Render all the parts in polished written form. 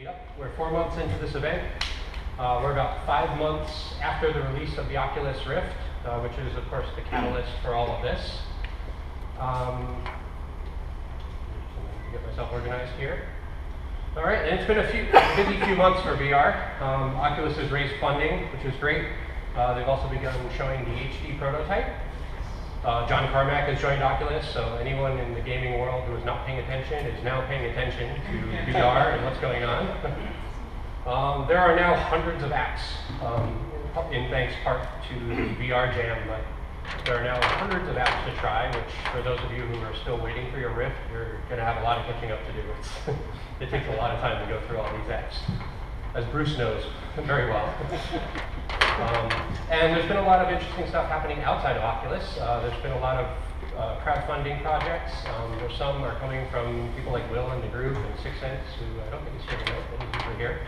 Meetup. We're 4 months into this event. We're about 5 months after the release of the Oculus Rift, which is, of course, the catalyst for all of this. Get myself organized here. All right, and it's been a busy few months for VR. Oculus has raised funding, which is great. They've also begun showing the HD prototype. John Carmack has joined Oculus, so anyone in the gaming world who is not paying attention is now paying attention to VR and what's going on. There are now hundreds of apps, in thanks part to the VR Jam, but there are now hundreds of apps to try, which for those of you who are still waiting for your Rift, you're going to have a lot of catching up to do. It takes a lot of time to go through all these apps, as Bruce knows very well. And there's been a lot of interesting stuff happening outside of Oculus. There's been a lot of crowdfunding projects. There's some are coming from people like Will in the group and Six Sense, who I don't think he's here tonight, but he's usually here.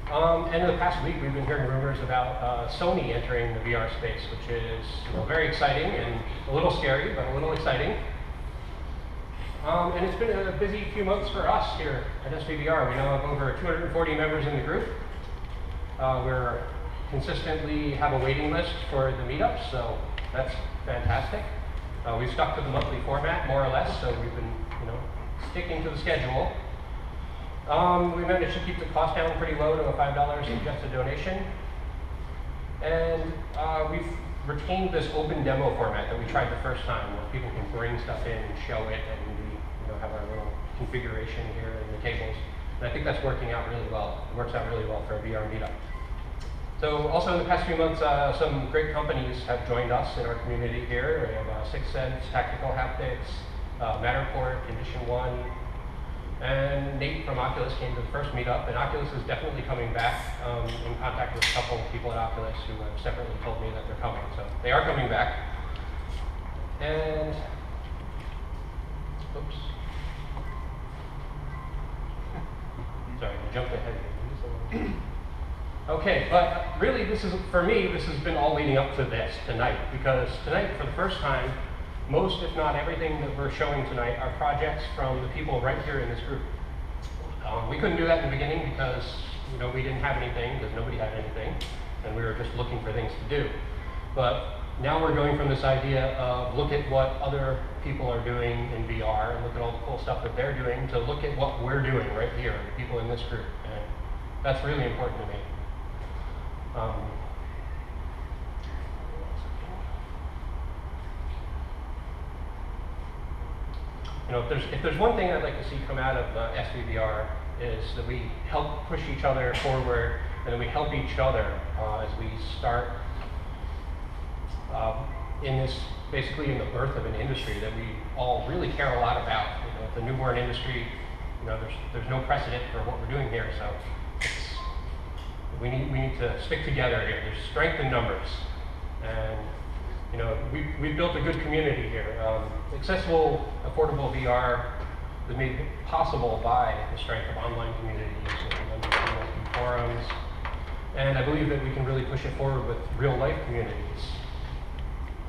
And in the past week, we've been hearing rumors about Sony entering the VR space, which is very exciting and a little scary, but a little exciting. And it's been a busy few months for us here at SVVR. We now have over 240 members in the group. We're consistently have a waiting list for the meetups, so that's fantastic. We've stuck to the monthly format, more or less, so we've been sticking to the schedule. We managed to keep the cost down pretty low to a $5 suggested donation. And we've retained this open demo format that we tried the first time, where people can bring stuff in and show it, and we have our little configuration here in the tables. And I think that's working out really well. It works out really well for a VR meetup. So also in the past few months, some great companies have joined us in our community here. We have Six Sense, Tactical Haptics, Matterport, Condition One, and Nate from Oculus came to the first meetup, and Oculus is definitely coming back. In contact with a couple of people at Oculus who have separately told me that they're coming, so they are coming back. And, oops. Sorry, I jumped ahead here. Okay, but really this is, for me, this has been all leading up to this tonight, because tonight, for the first time, most, if not everything that we're showing tonight are projects from the people right here in this group. We couldn't do that in the beginning because we didn't have anything, because nobody had anything, and we were just looking for things to do. But now we're going from this idea of look at what other people are doing in VR and look at all the cool stuff that they're doing to look at what we're doing right here, the people in this group. And that's really important to me. If there's one thing I'd like to see come out of SVVR is that we help push each other forward, and that we help each other as we start in this, basically in the birth of an industry that we all really care a lot about. The newborn industry, there's no precedent for what we're doing here, so we need to stick together here. There's strength in numbers, and we've built a good community here. Accessible, affordable VR was made possible by the strength of online communities and forums, and I believe that we can really push it forward with real-life communities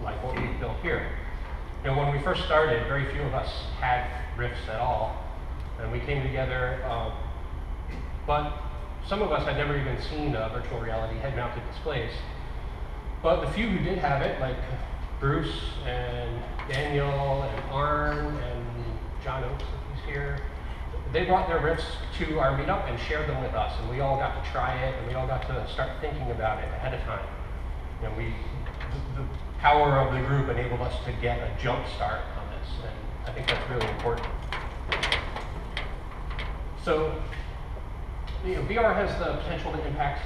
like what we've built here. When we first started, very few of us had Rifts at all, and we came together, but some of us had never even seen virtual reality head-mounted displays. But the few who did have it, like Bruce and Daniel and Arn and John Oakes, if he's here, they brought their Rifts to our meetup and shared them with us, and we all got to try it, and we all got to start thinking about it ahead of time. The power of the group enabled us to get a jump start on this, and I think that's really important. So, VR has the potential to impact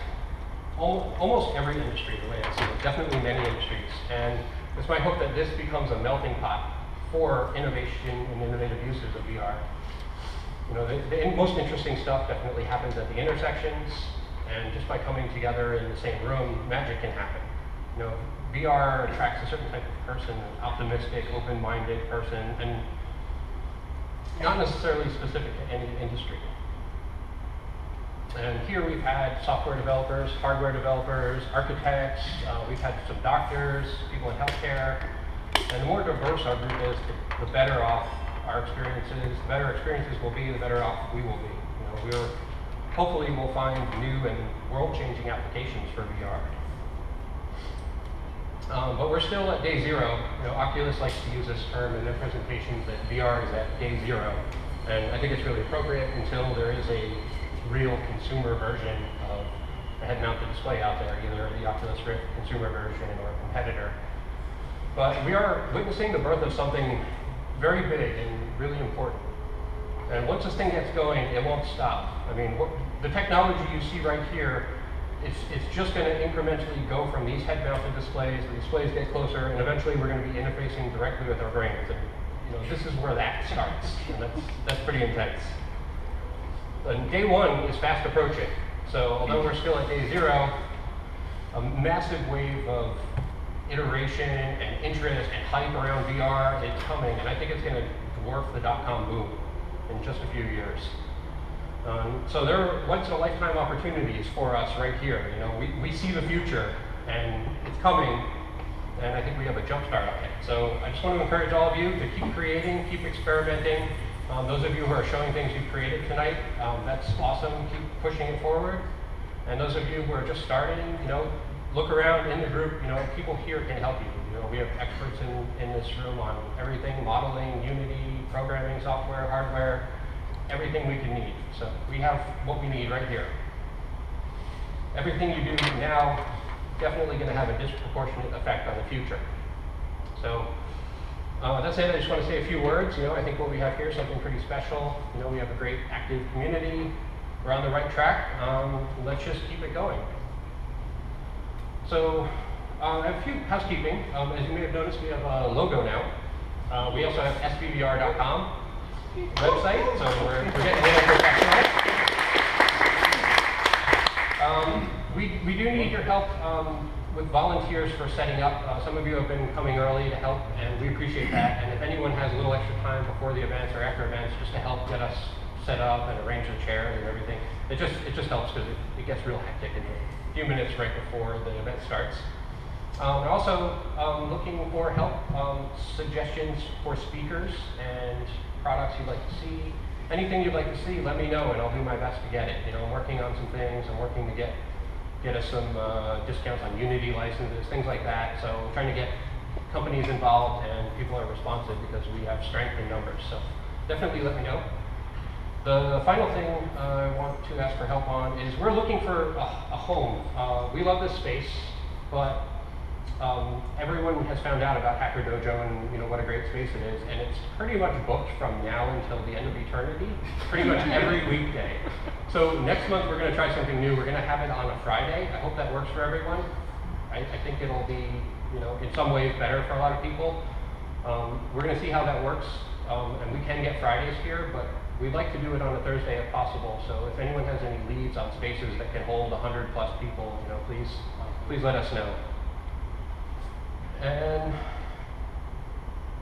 almost every industry, the way I see it, definitely many industries. And it's my hope that this becomes a melting pot for innovation and innovative uses of VR. The most interesting stuff definitely happens at the intersections, and just by coming together in the same room, magic can happen. VR attracts a certain type of person, an optimistic, open-minded person, and not necessarily specific to any industry. And here we've had software developers, hardware developers, architects, we've had some doctors, people in healthcare, and the more diverse our group is, the better off our experiences, the better experiences will be, the better off we will be. hopefully we'll find new and world-changing applications for VR. But we're still at day zero. You know, Oculus likes to use this term in their presentations that VR is at day zero. And I think it's really appropriate until there is a real consumer version of a head-mounted display out there, either the Oculus Rift consumer version or a competitor. But we are witnessing the birth of something very big and really important. And once this thing gets going, it won't stop. I mean, the technology you see right here, it's just going to incrementally go from these head-mounted displays, the displays get closer, and eventually we're going to be interfacing directly with our brains. And you know, this is where that starts, and that's pretty intense. And day one is fast approaching. So although we're still at day zero, a massive wave of iteration and interest and hype around VR is coming, and I think it's going to dwarf the dot-com boom in just a few years. So there are once-in-a-lifetime opportunities for us right here. You know, we see the future, and it's coming, and I think we have a jump start on it. So I just want to encourage all of you to keep creating, keep experimenting. Those of you who are showing things you've created tonight, that's awesome. Keep pushing it forward. And those of you who are just starting, you know, look around in the group. You know, people here can help you. You know, we have experts in this room on everything: modeling, Unity, programming, software, hardware, everything we can need. So we have what we need right here. Everything you do now definitely going to have a disproportionate effect on the future. So that's it. I just want to say a few words. You know, I think what we have here is something pretty special. You know, we have a great active community. We're on the right track. Let's just keep it going. So I have a few housekeeping. As you may have noticed, we have a logo now. We also have SVVR.com website, so we're getting a little professional. We do need your help with volunteers for setting up. Some of you have been coming early to help, and we appreciate that. And if anyone has a little extra time before the events or after events, just to help get us set up and arrange the chairs and everything, it just helps because it gets real hectic in a few minutes right before the event starts. We're also looking for help, suggestions for speakers and products you'd like to see. Anything you'd like to see, let me know, and I'll do my best to get it. You know, I'm working on some things. I'm working to get us some discounts on Unity licenses, things like that. So I'm trying to get companies involved, and people are responsive because we have strength in numbers. So definitely let me know. The final thing I want to ask for help on is we're looking for a home. We love this space, but everyone has found out about Hacker Dojo and you know what a great space it is, and it's pretty much booked from now until the end of eternity, pretty much every weekday. So next month we're going to try something new. We're going to have it on a Friday. I hope that works for everyone. I think it'll be, you know, in some ways better for a lot of people. We're going to see how that works, and we can get Fridays here, but we'd like to do it on a Thursday if possible. So if anyone has any leads on spaces that can hold 100+ people, you know, please let us know. And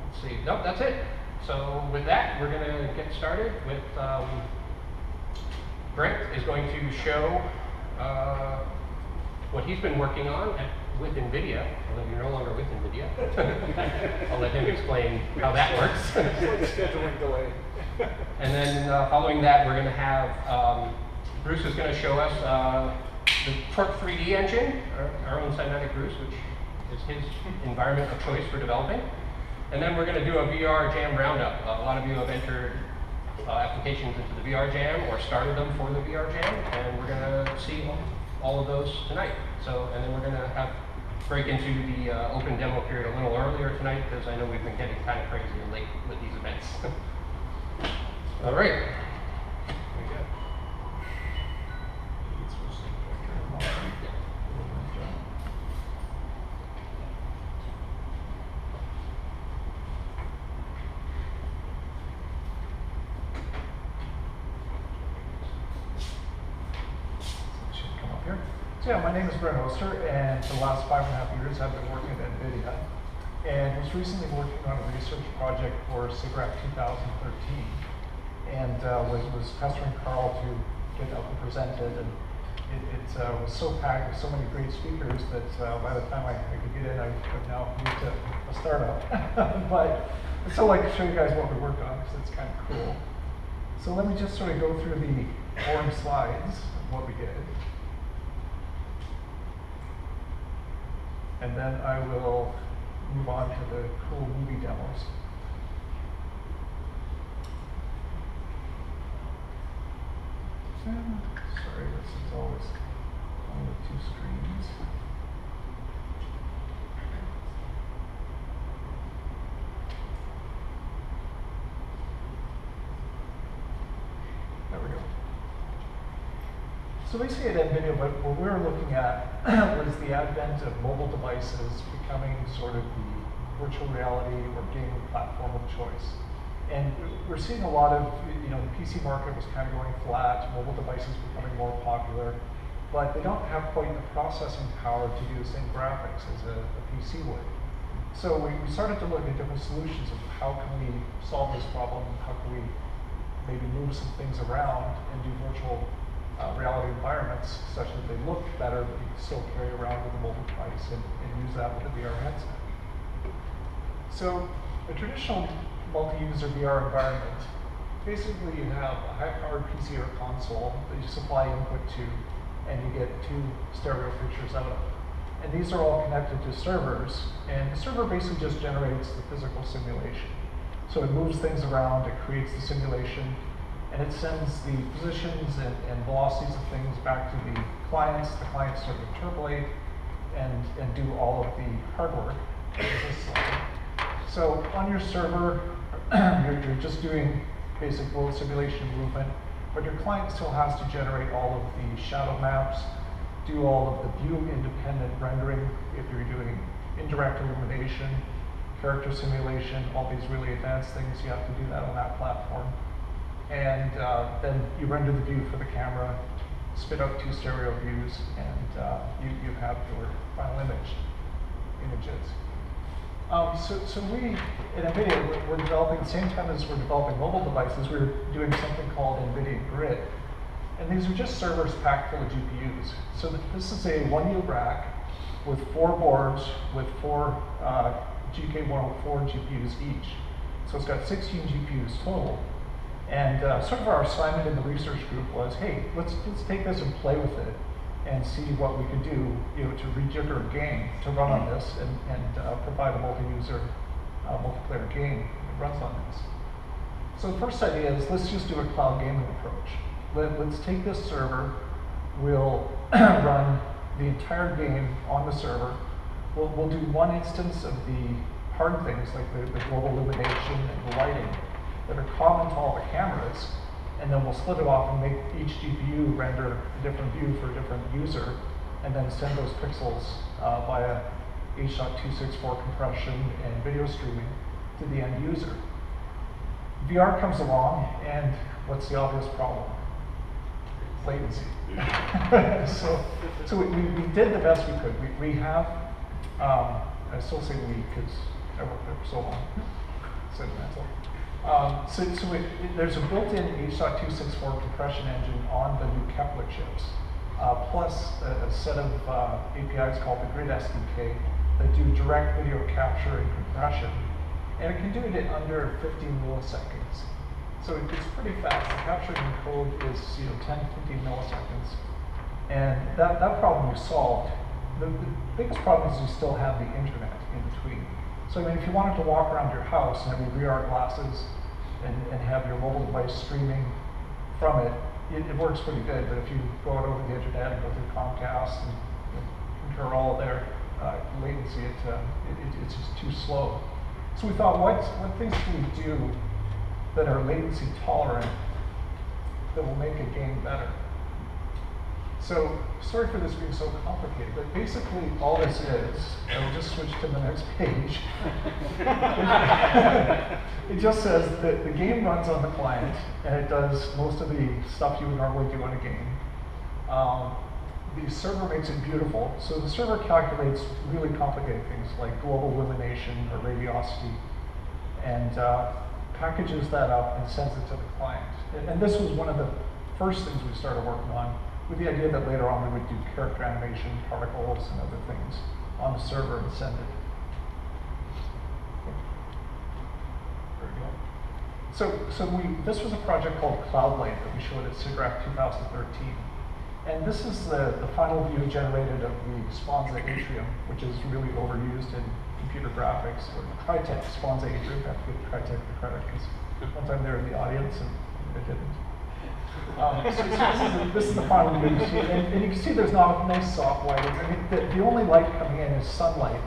let's see, nope, that's it. So with that, we're going to get started with, Brent is going to show what he's been working on with NVIDIA, although you're no longer with NVIDIA. I'll let him explain how that works. It's like a scheduling delay. And then following that, we're going to have, Bruce is going to show us the Torque 3D engine, our own Cymatic Bruce, which is his environment of choice for developing. And then we're going to do a VR Jam roundup. A lot of you have entered applications into the VR Jam or started them for the VR Jam, and we're going to see all of those tonight. So, and then we're going to break into the open demo period a little earlier tonight because I know we've been getting kind of crazy and late with these events. All right. So yeah, my name is Brent Oster, and for the last 5.5 years I've been working at NVIDIA, and was recently working on a research project for SIGGRAPH 2013, and was pestering Carl to get up and present it, and it was so packed with so many great speakers that by the time I could get in, I would now move to a startup. But I'd still like to show you guys what we worked on, because it's kind of cool. So let me just sort of go through the boring slides of what we did. And then I will move on to the cool movie demos. Sorry, this is always only 2 screens. There we go. So basically at NVIDIA, what we were looking at was the advent of mobile devices becoming sort of the virtual reality or gaming platform of choice. And we're seeing a lot of, the PC market was kind of going flat, mobile devices becoming more popular, but they don't have quite the processing power to do the same graphics as a PC would. So we started to look at different solutions of how can we solve this problem, how can we maybe move some things around and do virtual reality environments such that they look better, but you can still carry around with a mobile device and use that with a VR headset. So a traditional multi-user VR environment, basically you have a high-powered PC or console that you supply input to, and you get 2 stereo pictures out of. And these are all connected to servers, and the server basically just generates the physical simulation. So it moves things around, it creates the simulation, and it sends the positions and velocities of things back to the clients. The clients sort of interpolate and do all of the hard work. So on your server, you're just doing basic world simulation movement, but your client still has to generate all of the shadow maps, do all of the view-independent rendering if you're doing indirect illumination, character simulation, all these really advanced things, you have to do that on that platform. And then you render the view for the camera, spit out 2 stereo views, and you have your final images. So we, at NVIDIA, we're developing, at the same time as we're developing mobile devices, we're doing something called NVIDIA Grid. And these are just servers packed full of GPUs. So this is a 1U rack with 4 boards with 4 GK104 GPUs each. So it's got 16 GPUs total. And sort of our assignment in the research group was, hey, let's take this and play with it and see what we could do, to rejigger a game to run on this and provide a multi-user, multiplayer game that runs on this. So the first idea is let's just do a cloud gaming approach. Let's take this server, we'll run the entire game on the server. We'll do one instance of the hard things like the global illumination and the lighting that are common to all the cameras, and then we'll split it off and make each GPU render a different view for a different user, and then send those pixels via H.264 compression and video streaming to the end user. VR comes along, and what's the obvious problem? Latency. so we did the best we could. We have, I still say we because I worked there for so long, sentimental. There's a built-in H.264 compression engine on the new Kepler chips, plus a set of APIs called the Grid SDK that do direct video capture and compression. And it can do it in under 15 milliseconds. So it's pretty fast. The capturing code is 10 to 15 milliseconds. And that problem we solved. The biggest problem is you still have the internet in between. So I mean, if you wanted to walk around your house and have your VR glasses and have your mobile device streaming from it, it works pretty good. But if you go out over the internet and go through Comcast and incur all of their latency, it's just too slow. So we thought, what things can we do that are latency tolerant that will make a game better? So, sorry for this being so complicated, but basically all this is, and we'll just switch to the next page. It just says that the game runs on the client, and it does most of the stuff you would normally do on a game. The server makes it beautiful, so the server calculates really complicated things like global illumination or radiosity, and packages that up and sends it to the client. And this was one of the first things we started working on, with the idea that later on we would do character animation, particles, and other things on the server and send it. There we go. This was a project called Cloudlight that we showed at SIGGRAPH 2013. And this is the final view generated of the Sponza atrium, which is really overused in computer graphics, or Crytek Sponza atrium. I have to give Crytek the credit because one time they were in the audience and they didn't. This is the final view. And you can see there's not a nice soft lighting. I mean, the only light coming in is sunlight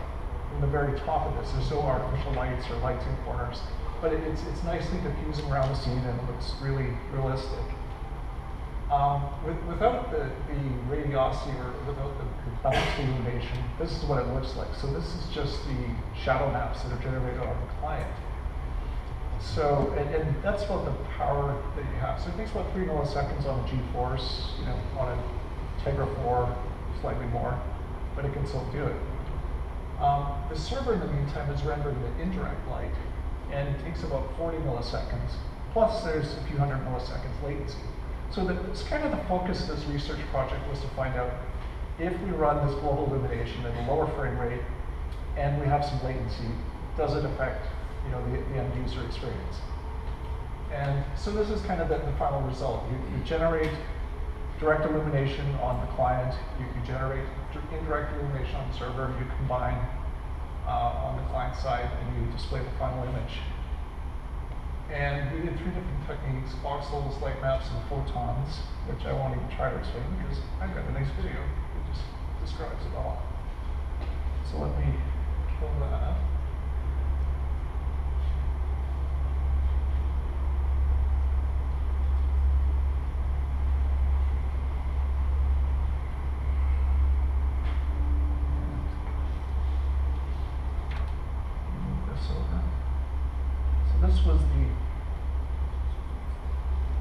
from the very top of this. There's no artificial lights or lights in corners. But it's nicely diffusing around the scene and it looks really realistic. Without the radiosity or without the balanced illumination, this is what it looks like. So this is just the shadow maps that are generated on the client. So, and that's about the power that you have. So it takes about 3 milliseconds on a GeForce, on a Tegra 4, slightly more, but it can still do it. The server in the meantime is rendering the indirect light, and it takes about 40 milliseconds, plus there's a few hundred milliseconds latency. So it's kind of the focus of this research project was to find out if we run this global illumination at a lower frame rate and we have some latency, does it affect the end user experience? And so this is kind of the final result. You generate direct illumination on the client, you generate indirect illumination on the server, you combine on the client side, and you display the final image. And we did 3 different techniques: voxels, light maps, and photons, which I won't even try to explain because I've got a nice video that just describes it all. So let me kill that. Move this over. So this was the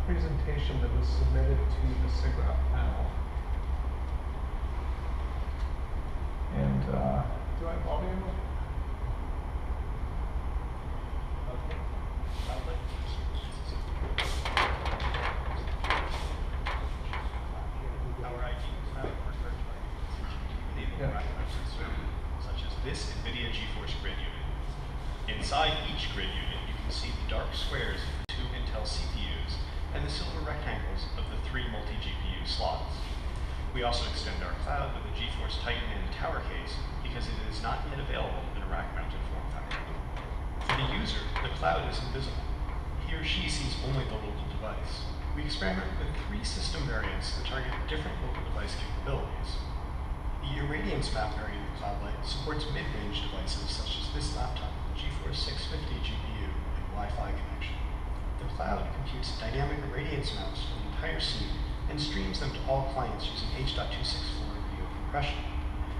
presentation that was submitted to the SIGGRAPH panel. And do I have audio? Okay. Our IT is now preferred to enable references such as this NVIDIA GeForce grid unit. Inside each grid unit, you can see the dark squares of the 2 Intel CPUs and the silver rectangles of the 3 multi-GPU slots. We also extend our cloud with the GeForce Titan and Tower case because it is not yet available in a rack-mounted form factor. For the user, the cloud is invisible. He or she sees only the local device. We experiment with 3 system variants that target different local device capabilities. The irradiance map variant of Cloudlight supports mid-range devices such as this laptop, GeForce 650 GPU, and Wi-Fi connection. The cloud computes dynamic irradiance maps for the entire scene and streams them to all clients using H.264 video compression.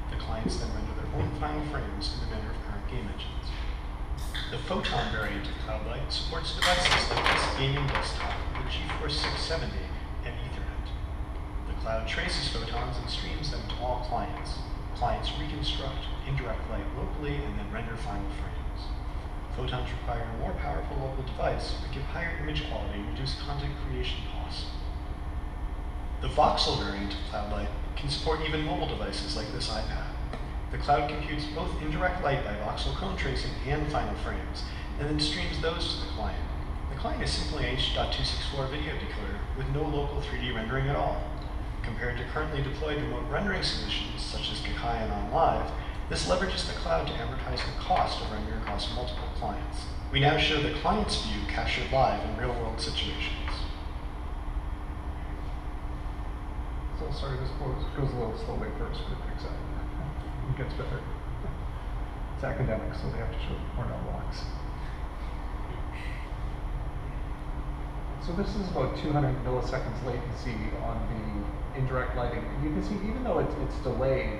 The clients then render their own final frames in the manner of current game engines. The Photon variant of Cloudlight supports devices like this gaming desktop with the GeForce 670 and Ethernet. The cloud traces photons and streams them to all clients. Clients reconstruct indirect light locally and then render final frames. Photons require a more powerful local device, but give higher image quality and reduce content creation costs. The voxel variant of Cloudlight can support even mobile devices like this iPad. The cloud computes both indirect light by voxel cone tracing and final frames, and then streams those to the client. The client is simply an H.264 video decoder with no local 3D rendering at all. Compared to currently deployed remote rendering solutions such as Kakai and OnLive, this leverages the cloud to amortize the cost of rendering across multiple clients. We now show the client's view captured live in real-world situations. So sorry, this goes a little slowly first, but it picks up. It gets better. It's academic, so they have to show more blocks. So this is about 200 milliseconds latency on the indirect lighting. You can see, even though it's delayed,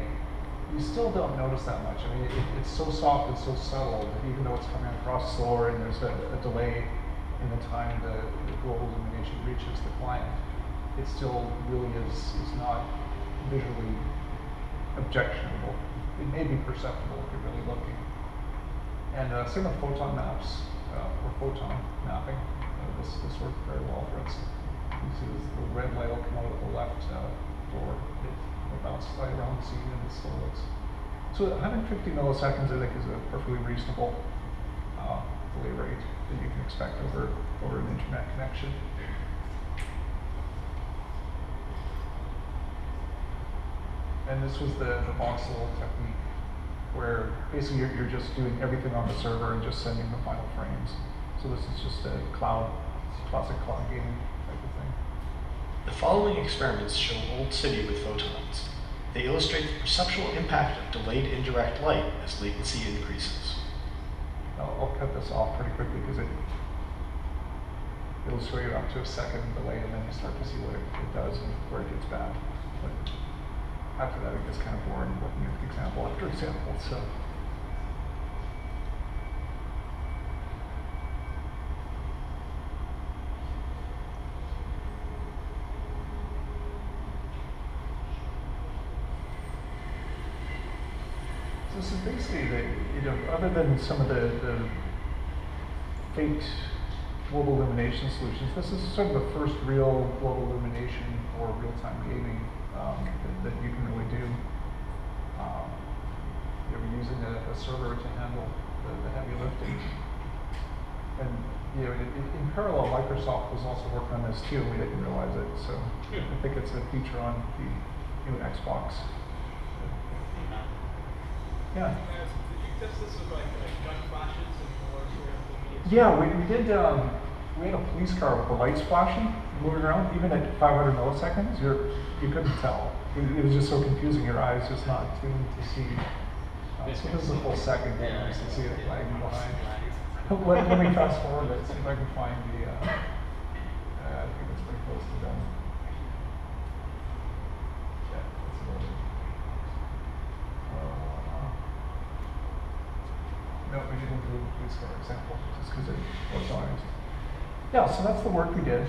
you still don't notice that much. I mean, it's so soft and so subtle that even though it's coming across slower and there's a delay in the time the global illumination reaches the client, it still really is not visually objectionable. It may be perceptible if you're really looking. And same with photon maps, or photon mapping. This worked very well for us. You see the red light will come out of the left door. It bounces right around the scene and it still looks. So 150 milliseconds I think is a perfectly reasonable delay rate that you can expect over an internet connection. And this was the voxel technique, where basically you're just doing everything on the server and just sending the final frames. So this is just a classic cloud gaming type of thing. The following experiments show Old City with photons. They illustrate the perceptual impact of delayed indirect light as latency increases. I'll cut this off pretty quickly because it'll show you up to a second delay, and then you start to see what it does and where it gets bad. But after that, it gets kind of boring looking at example after example. So. This is basically other than some of the faked global illumination solutions, this is sort of the first real global illumination or real-time gaming that you can really do. You're using a server to handle the heavy lifting. And in parallel, Microsoft was also working on this too, and we didn't realize it. So I think it's a feature on the new Xbox. Yeah. Did you test this with like gun flashes and more sort of immediate? Yeah, we did. We had a police car with the lights flashing, moving around, even at 500 milliseconds. You couldn't tell. It was just so confusing. Your eyes just not tuned to see. So this is a full second game. You can see it lagging behind. Let me fast forward it. See if I can find the. I think it's pretty close to done. Yeah, that's about it. No, we didn't do the police car example, just because it was honest. Yeah, so that's the work we did.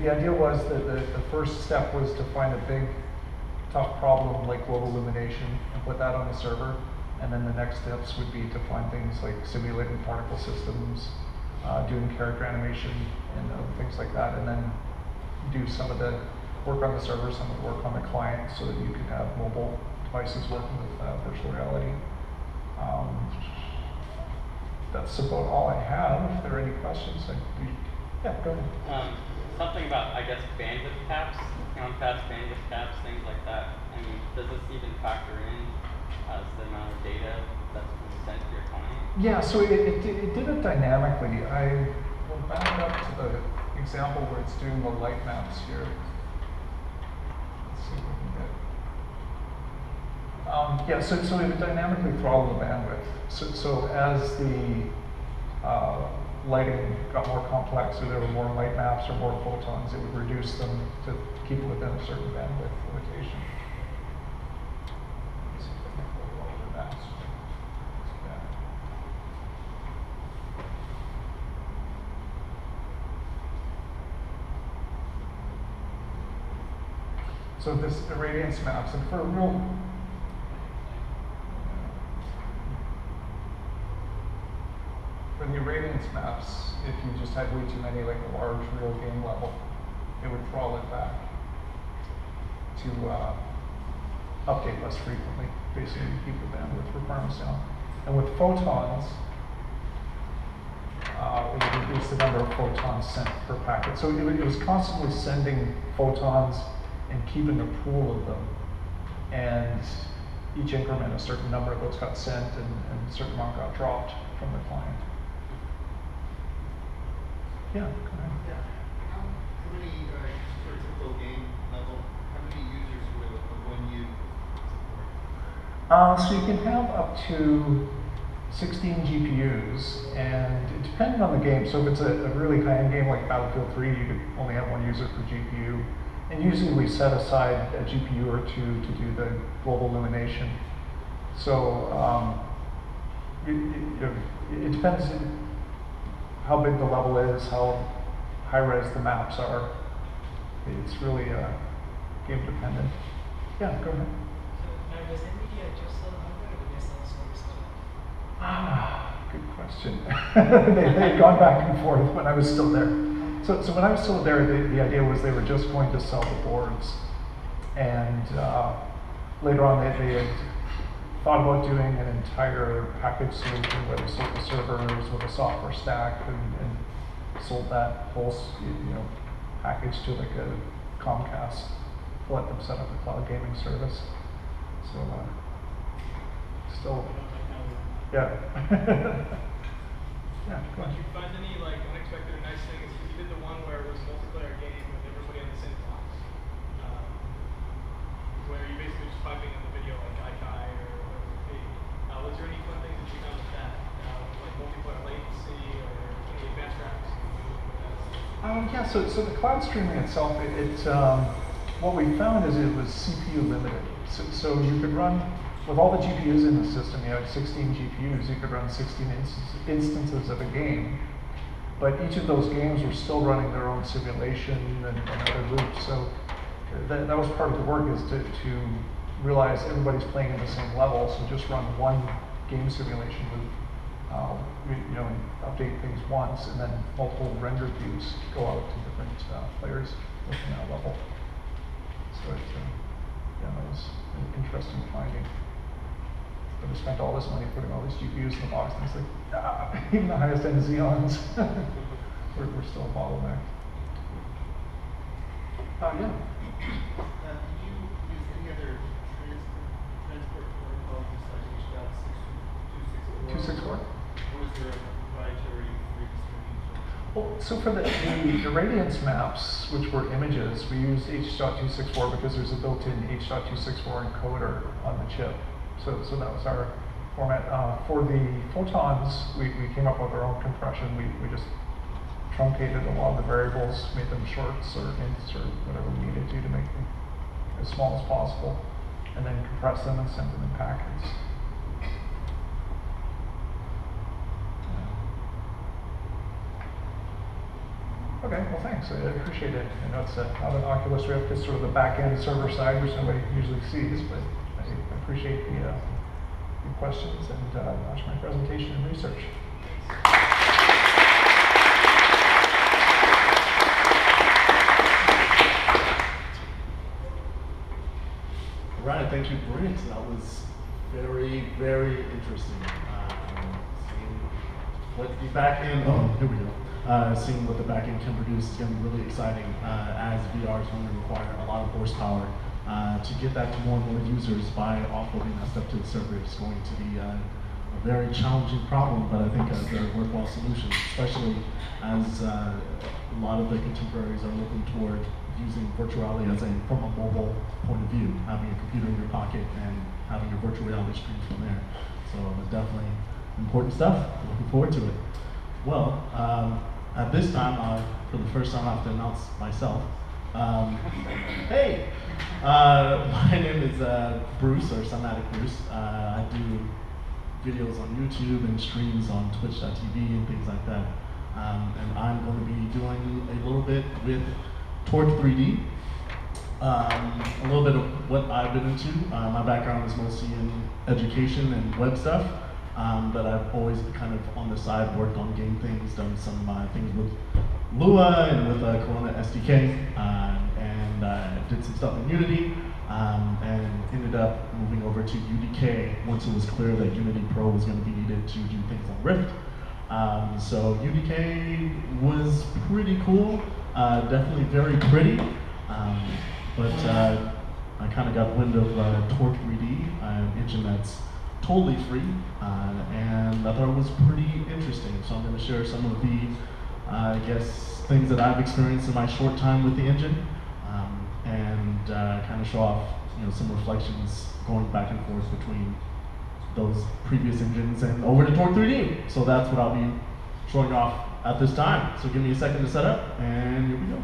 The idea was that the first step was to find a big, tough problem like global illumination and put that on the server. And then the next steps would be to find things like simulating particle systems, doing character animation and other things like that, and then do some of the work on the server, some of the work on the client so that you could have mobile devices working with virtual reality. That's about all I have. If there are any questions, yeah, go ahead. Something about, I guess, bandwidth caps, count-pass bandwidth caps, things like that. I mean, does this even factor in as the amount of data that's being sent to your client? Yeah, so it did it dynamically. I will back up to the example where it's doing the light maps here. Let's see what we can get. Yeah, so it would dynamically throttle the bandwidth. So as the lighting got more complex, or there were more light maps or more photons, it would reduce them to keep it within a certain bandwidth limitation. Let's see if I can go over that. So this irradiance maps, and for a real for the irradiance maps, if you just had way too many, like a large real game level, it would throttle it back to update less frequently, basically to keep the bandwidth requirements down. And with photons, it would reduce the number of photons sent per packet. So it was constantly sending photons and keeping a pool of them. And each increment, a certain number of those got sent and a certain amount got dropped from the client. Yeah, go ahead. Yeah. How many, for a typical game level, how many users will one you support? So you can have up to 16 GPUs, and depending on the game, so if it's a really high-end game like Battlefield 3, you could only have one user per GPU. And usually we set aside a GPU or two to do the global illumination. So it depends how big the level is, how high-res the maps are. It's really game dependent. Yeah, go ahead. So now does NVIDIA just sell hardware or do they sell services? Good question. They'd gone back and forth when I was still there. So when I was still there, the idea was they were just going to sell the boards. And later on, they had thought about doing an entire package solution where we sold the servers with a software stack and sold that whole package to like a Comcast to let them set up a cloud gaming service. So still, yeah. Yeah, go Did ahead. you find any like unexpected or nice things? Because you did the one where it was a multiplayer game with everybody on the same box, where you basically just piping in the video like Kai or whatever it may be. Was there any fun things that you found with that, like multiplayer latency or any advanced graphics you can do with that? Yeah, so the cloud streaming itself, what we found is it was CPU limited. So you could run, with all the GPUs in the system, you had 16 GPUs, you could run 16 instances of a game. But each of those games were still running their own simulation and other loops. So that was part of the work, is to realize everybody's playing in the same level, so just run one game simulation loop. And update things once, and then multiple render views go out to different players within that level. So that was an interesting finding. But we spent all this money putting all these GPUs in the box, and it's like, even the highest end Xeons, we're still a bottleneck. Yeah. Did you use any other transport protocol besides HDOT 264? 264? Or was there a proprietary free distribution? Well, so for the radiance maps, which were images, we used H.264 because there's a built-in H.264 encoder on the chip. So that was our format. For the photons, we came up with our own compression. We just truncated a lot of the variables, made them shorts or ints or whatever we needed to make them as small as possible, and then compress them and send them in packets. Okay, well thanks, I appreciate it. I know it's not an Oculus Rift, it's sort of the back-end server side, which nobody usually sees, but I appreciate the questions, and that's my presentation and research. All right, thank you, Brent. That was very, very interesting. Seeing what the back end, here we go. Seeing what the back end can produce is going to be really exciting, as VR is going to require a lot of horsepower. To get that to more and more users by offloading that stuff to the server is going to be a very challenging problem, but I think a very worthwhile solution, especially as a lot of the contemporaries are looking toward using virtual reality from a mobile point of view, having a computer in your pocket and having your virtual reality screen from there. So it's definitely important stuff. Looking forward to it. Well, at this time, for the first time, I have to announce myself. Hey, my name is Bruce, or Somatic Bruce. I do videos on YouTube and streams on Twitch.tv and things like that. And I'm going to be doing a little bit with Torque 3D. A little bit of what I've been into. My background is mostly in education and web stuff. But I've always kind of on the side worked on game things, done some things with Lua and with Corona SDK, and did some stuff in Unity, and ended up moving over to UDK once it was clear that Unity Pro was going to be needed to do things on Rift. So UDK was pretty cool, definitely very pretty, but I kind of got wind of Torque 3D, an engine that's totally free, and I thought it was pretty interesting. So I'm going to share some of the, I guess, things that I've experienced in my short time with the engine, and kind of show off, some reflections going back and forth between those previous engines and over to Torque 3D. So that's what I'll be showing off at this time. So give me a second to set up, and here we go.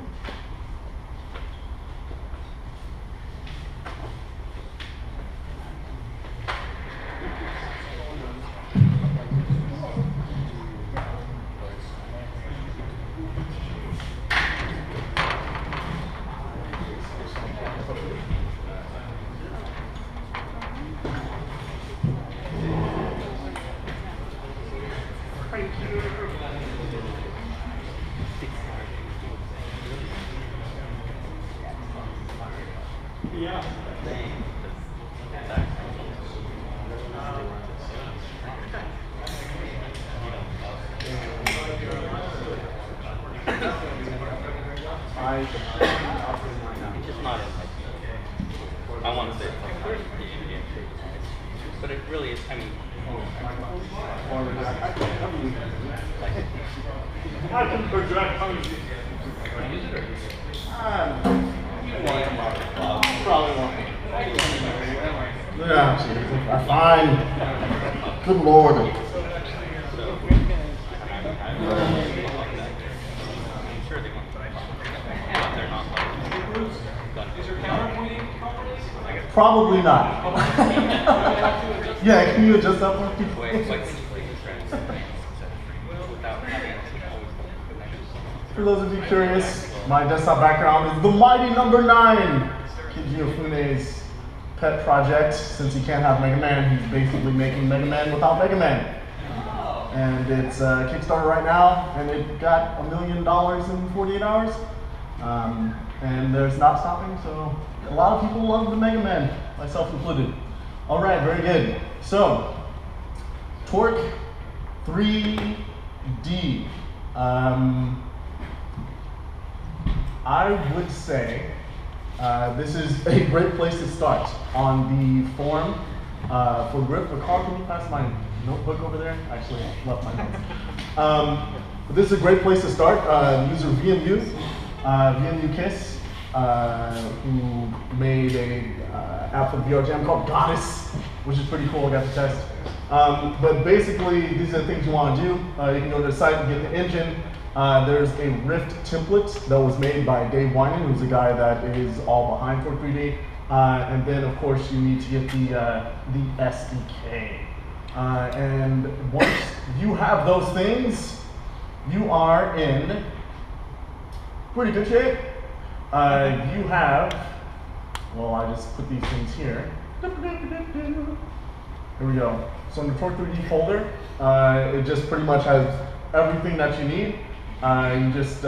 It's just not as like, I want to say it's like not as game, but it really is. I mean, I can project. Probably won't. Yeah, fine. Good Lord. I'm sure they want to, but they're not like. Is your camera pointing properly? Probably not. Yeah, can you adjust that one? Wait, can you please translate without having to always connect? For those of you curious, my desktop background is the mighty number 9, Kiji Ofune's pet project. Since he can't have Mega Man, he's basically making Mega Man without Mega Man. And it's Kickstarter right now, and it got $1 million in 48 hours. And there's not stopping, so a lot of people love the Mega Man, myself included. All right, very good. So, Torque 3D. I would say this is a great place to start on the forum for grip. Carl, can you pass my notebook over there? Actually, I left my notes. But this is a great place to start. User VMU, VMU Kiss, who made a app for VR Jam called Goddess, which is pretty cool. I got to test. But basically, these are the things you want to do. You can go to the site and get the engine. There's a Rift template that was made by Dave Winan, who's the guy that is all behind Torque 3D. And then, of course, you need to get the SDK. And once you have those things, you are in pretty good shape. You have, well, I just put these things here. Here we go. So in the Torque 3D folder, it just pretty much has everything that you need. You just,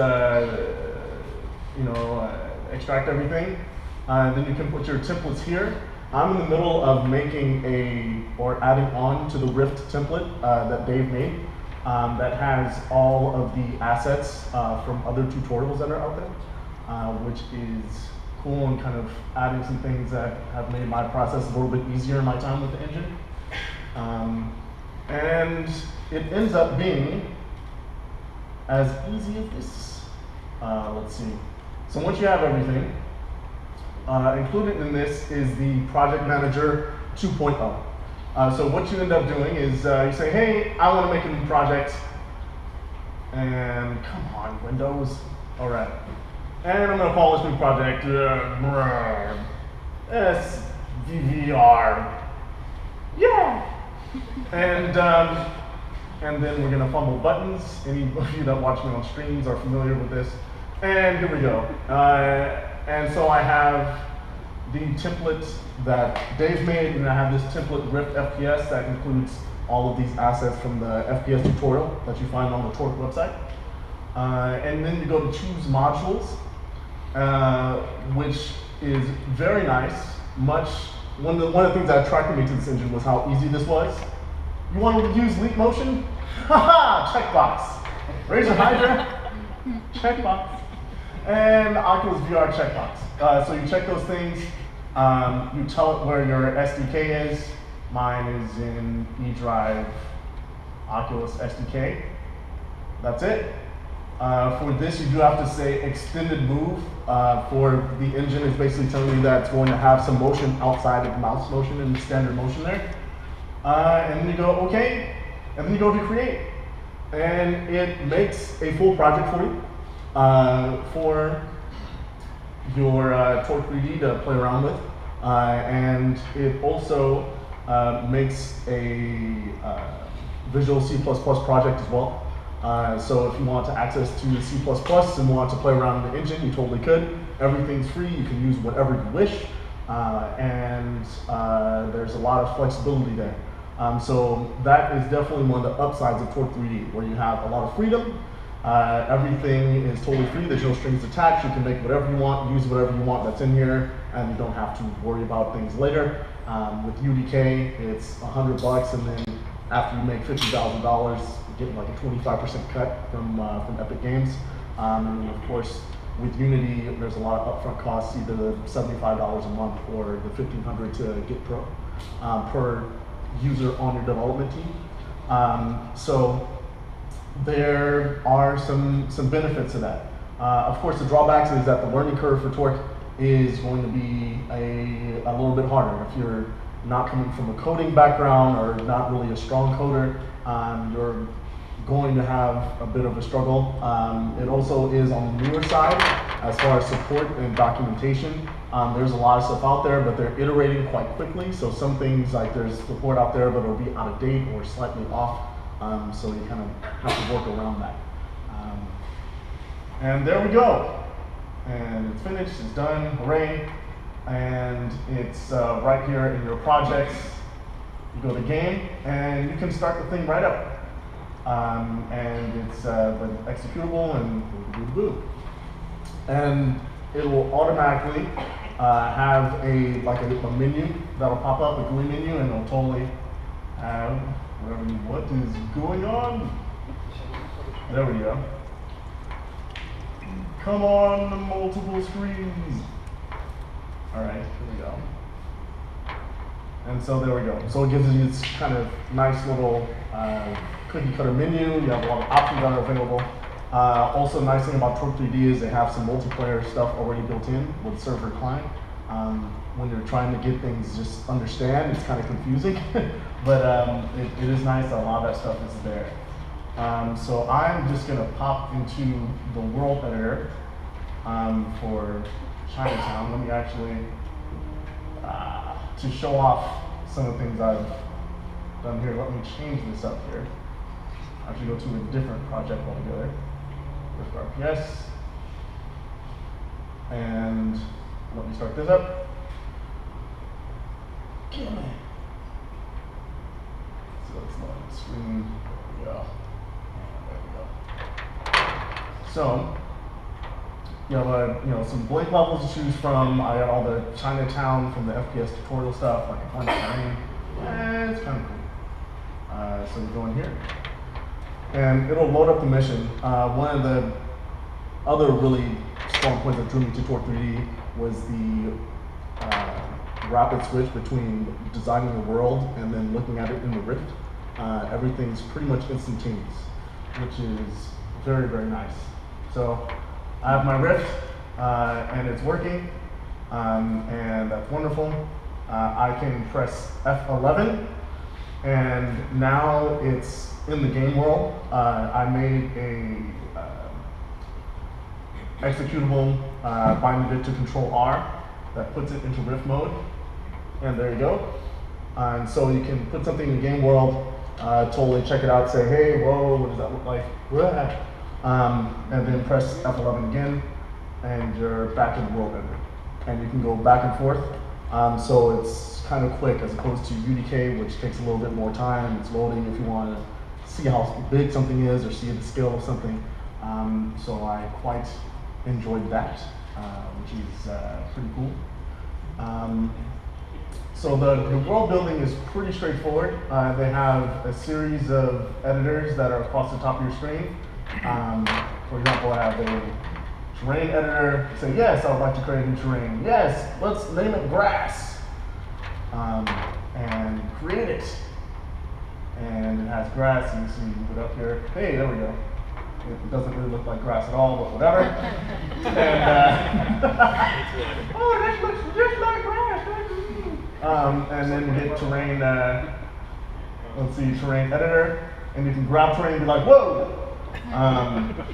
extract everything. Then you can put your templates here. I'm in the middle of making or adding on to the Rift template that Dave made that has all of the assets from other tutorials that are out there, which is cool, and kind of adding some things that have made my process a little bit easier in my time with the engine. And it ends up being as easy as this. Let's see. So once you have everything, included in this is the Project Manager 2.0. So what you end up doing is you say, hey, I want to make a new project. And come on, Windows. All right. And I'm going to call this new project SVVR. Yeah. And then we're gonna fumble buttons. Any of you that watch me on streams are familiar with this. And here we go. And so I have the template that Dave made, and I have this template Rift FPS that includes all of these assets from the FPS tutorial that you find on the Torque website. And then you go to choose modules, which is very nice. One of the things that attracted me to this engine was how easy this was. You want to use Leap Motion? Haha, checkbox. Razor Hydra, checkbox. And Oculus VR checkbox. So you check those things. You tell it where your SDK is. Mine is in eDrive Oculus SDK. That's it. For this, you do have to say extended move. For the engine, it's basically telling you that it's going to have some motion outside of mouse motion and standard motion there. And then you go OK, and then you go to create. And it makes a full project for you for your Torque 3D to play around with. And it also makes a Visual C++ project as well. So if you want to access to C++ and want to play around in the engine, you totally could. Everything's free. You can use whatever you wish. And there's a lot of flexibility there. So that is definitely one of the upsides of Torque 3D, where you have a lot of freedom. Everything is totally free. There's no strings attached. You can make whatever you want, use whatever you want that's in here, and you don't have to worry about things later. With UDK, it's $100, and then after you make $50,000, you get like a 25% cut from Epic Games. And of course, with Unity, there's a lot of upfront costs, either the $75 a month or the $1,500 to get per user on your development team. So there are some benefits to that. Of course, the drawbacks is that the learning curve for Torque is going to be a little bit harder. If you're not coming from a coding background or not really a strong coder, you're going to have a bit of a struggle. It also is on the newer side as far as support and documentation. There's a lot of stuff out there, but they're iterating quite quickly. So some things, like there's support out there, but it'll be out of date or slightly off. So you kind of have to work around that. And there we go. And it's finished, it's done, hooray. And it's right here in your projects. You go to game, and you can start the thing right up. And it's executable, and boo. And it will automatically have a menu that'll pop up, a GUI menu, and it'll totally have what is going on. There we go. Come on, the multiple screens. All right, here we go. And so there we go. So it gives you this kind of nice little cookie cutter menu. You have a lot of options that are available. Also, nice thing about Torque 3D is they have some multiplayer stuff already built in with server client. When you're trying to get things just understand, it's kind of confusing. But it is nice that a lot of that stuff is there. So I'm just going to pop into the world editor for Chinatown. Let me actually, to show off some of the things I've done here, let me change this up here. I actually go to a different project altogether. With RPS. And let me start this up. So it's not on the screen. There we go. There we go. So you have some blank levels to choose from. I got all the Chinatown from the FPS tutorial stuff, like a blank terrain. It's kind of cool. So you go in here, and it'll load up the mission. One of the other really strong points that drew me to Torque 3D was the rapid switch between designing the world and then looking at it in the Rift. Everything's pretty much instantaneous, which is very, very nice. So I have my Rift, and it's working, and that's wonderful. I can press F11, and now it's in the game world. I made a executable binding it to Control R that puts it into Rift mode, and there you go. And so you can put something in the game world, totally check it out, say, hey, whoa, what does that look like? And then press F11 again, and you're back in the world editor. And you can go back and forth. So it's kind of quick as opposed to UDK, which takes a little bit more time. It's loading if you want to see how big something is or see the scale of something. So I quite enjoyed that, which is pretty cool. So the world building is pretty straightforward. They have a series of editors that are across the top of your screen. For example, I have a terrain editor. Say, yes, I would like to create a new terrain. Yes, let's name it grass. And create it. And it has grass, and you see it up here. Hey, there we go. It doesn't really look like grass at all, but whatever. And oh, that looks just like grass. And then we get terrain. Let's see, terrain editor, and you can grab terrain and be like, whoa.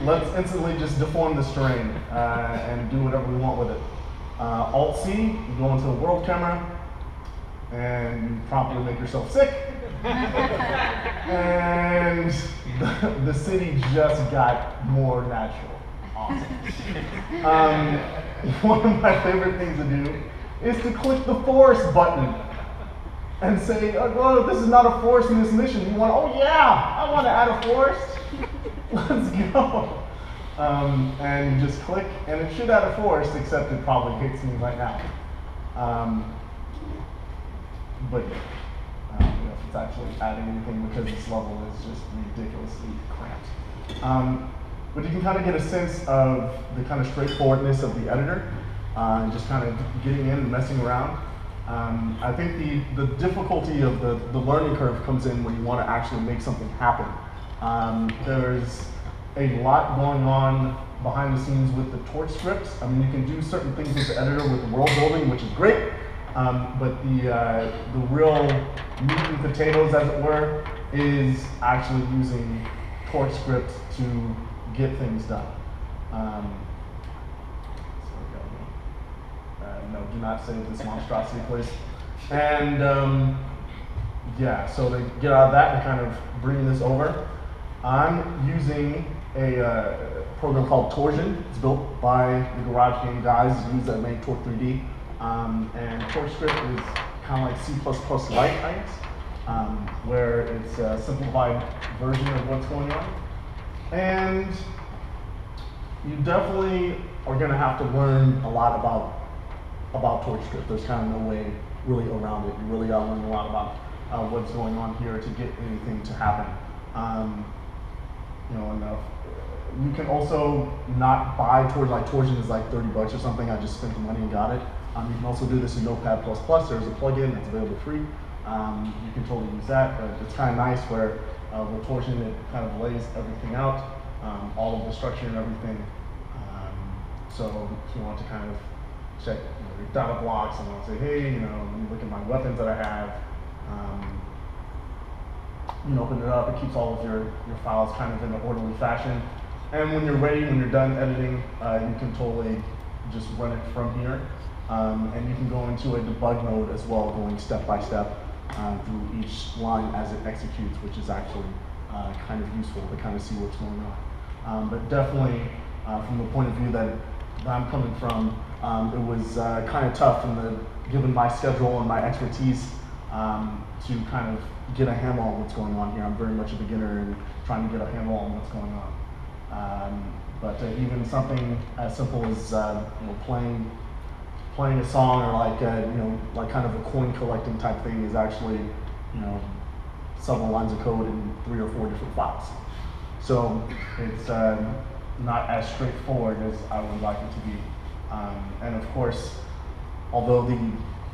Let's instantly just deform this terrain and do whatever we want with it. Alt-C, you go into the world camera, and you promptly make yourself sick. And the city just got more natural. Awesome. One of my favorite things to do is to click the forest button and say, oh, this is not a forest in this mission. You want, oh yeah, I want to add a forest. Let's go. And you just click, and it should add a forest, except it probably hates me right now. but if it's actually adding anything, because this level is just ridiculously cramped. But you can kind of get a sense of the kind of straightforwardness of the editor, and just kind of getting in and messing around. I think the difficulty of the learning curve comes in when you want to actually make something happen. There's a lot going on behind the scenes with the torch scripts. I mean, you can do certain things with the editor with the world building, which is great, but the real meat and potatoes, as it were, is actually using torch scripts to get things done. No, do not save this monstrosity, please. And yeah, so to get out of that and kind of bring this over, I'm using a program called Torsion. It's built by the Garage Game guys who use that make Torque 3D. And TorchScript is kind of like C++ Lite, I guess, where it's a simplified version of what's going on. And you definitely are going to have to learn a lot about TorchScript. There's kind of no way really around it. You really got to learn a lot about what's going on here to get anything to happen. You know, and you can also not buy Torsion. Like Torsion is like 30 bucks or something. I just spent the money and got it. You can also do this in Notepad++. There's a plugin that's available free. You can totally use that, but it's kind of nice where with Torsion it kind of lays everything out, all of the structure and everything. So if you want to kind of check your data blocks and want to say, hey, you know, let me look at my weapons that I have. You can open it up. It keeps all of your files kind of in an orderly fashion. And when you're ready, when you're done editing, you can totally just run it from here. And you can go into a debug mode as well, going step by step through each line as it executes, which is actually kind of useful to kind of see what's going on. But definitely, from the point of view that I'm coming from, it was kind of tough given my schedule and my expertise to kind of get a handle on what's going on here. I'm very much a beginner in trying to get a handle on what's going on. But even something as simple as you know, playing a song, or like you know, like kind of a coin collecting type thing, is actually, you know, several lines of code in 3 or 4 different files. So it's not as straightforward as I would like it to be. And of course, although the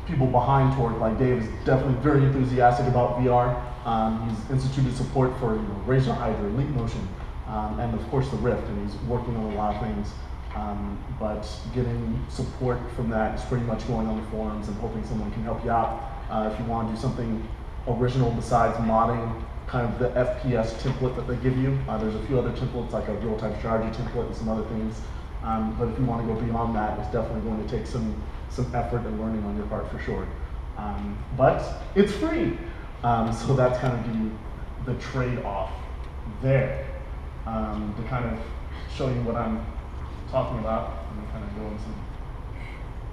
people behind Torque, like Dave, is definitely very enthusiastic about VR. He's instituted support for, you know, Razor Hydra, Leap Motion, and of course the Rift, and he's working on a lot of things. But getting support from that is pretty much going on the forums and hoping someone can help you out. If you want to do something original besides modding kind of the FPS template that they give you, there's a few other templates, like a real-time strategy template and some other things. But if you want to go beyond that, it's definitely going to take some effort and learning on your part for sure. But it's free, so that's kind of the trade-off there. To kind of show you what I'm talking about, I'm going to kind of go into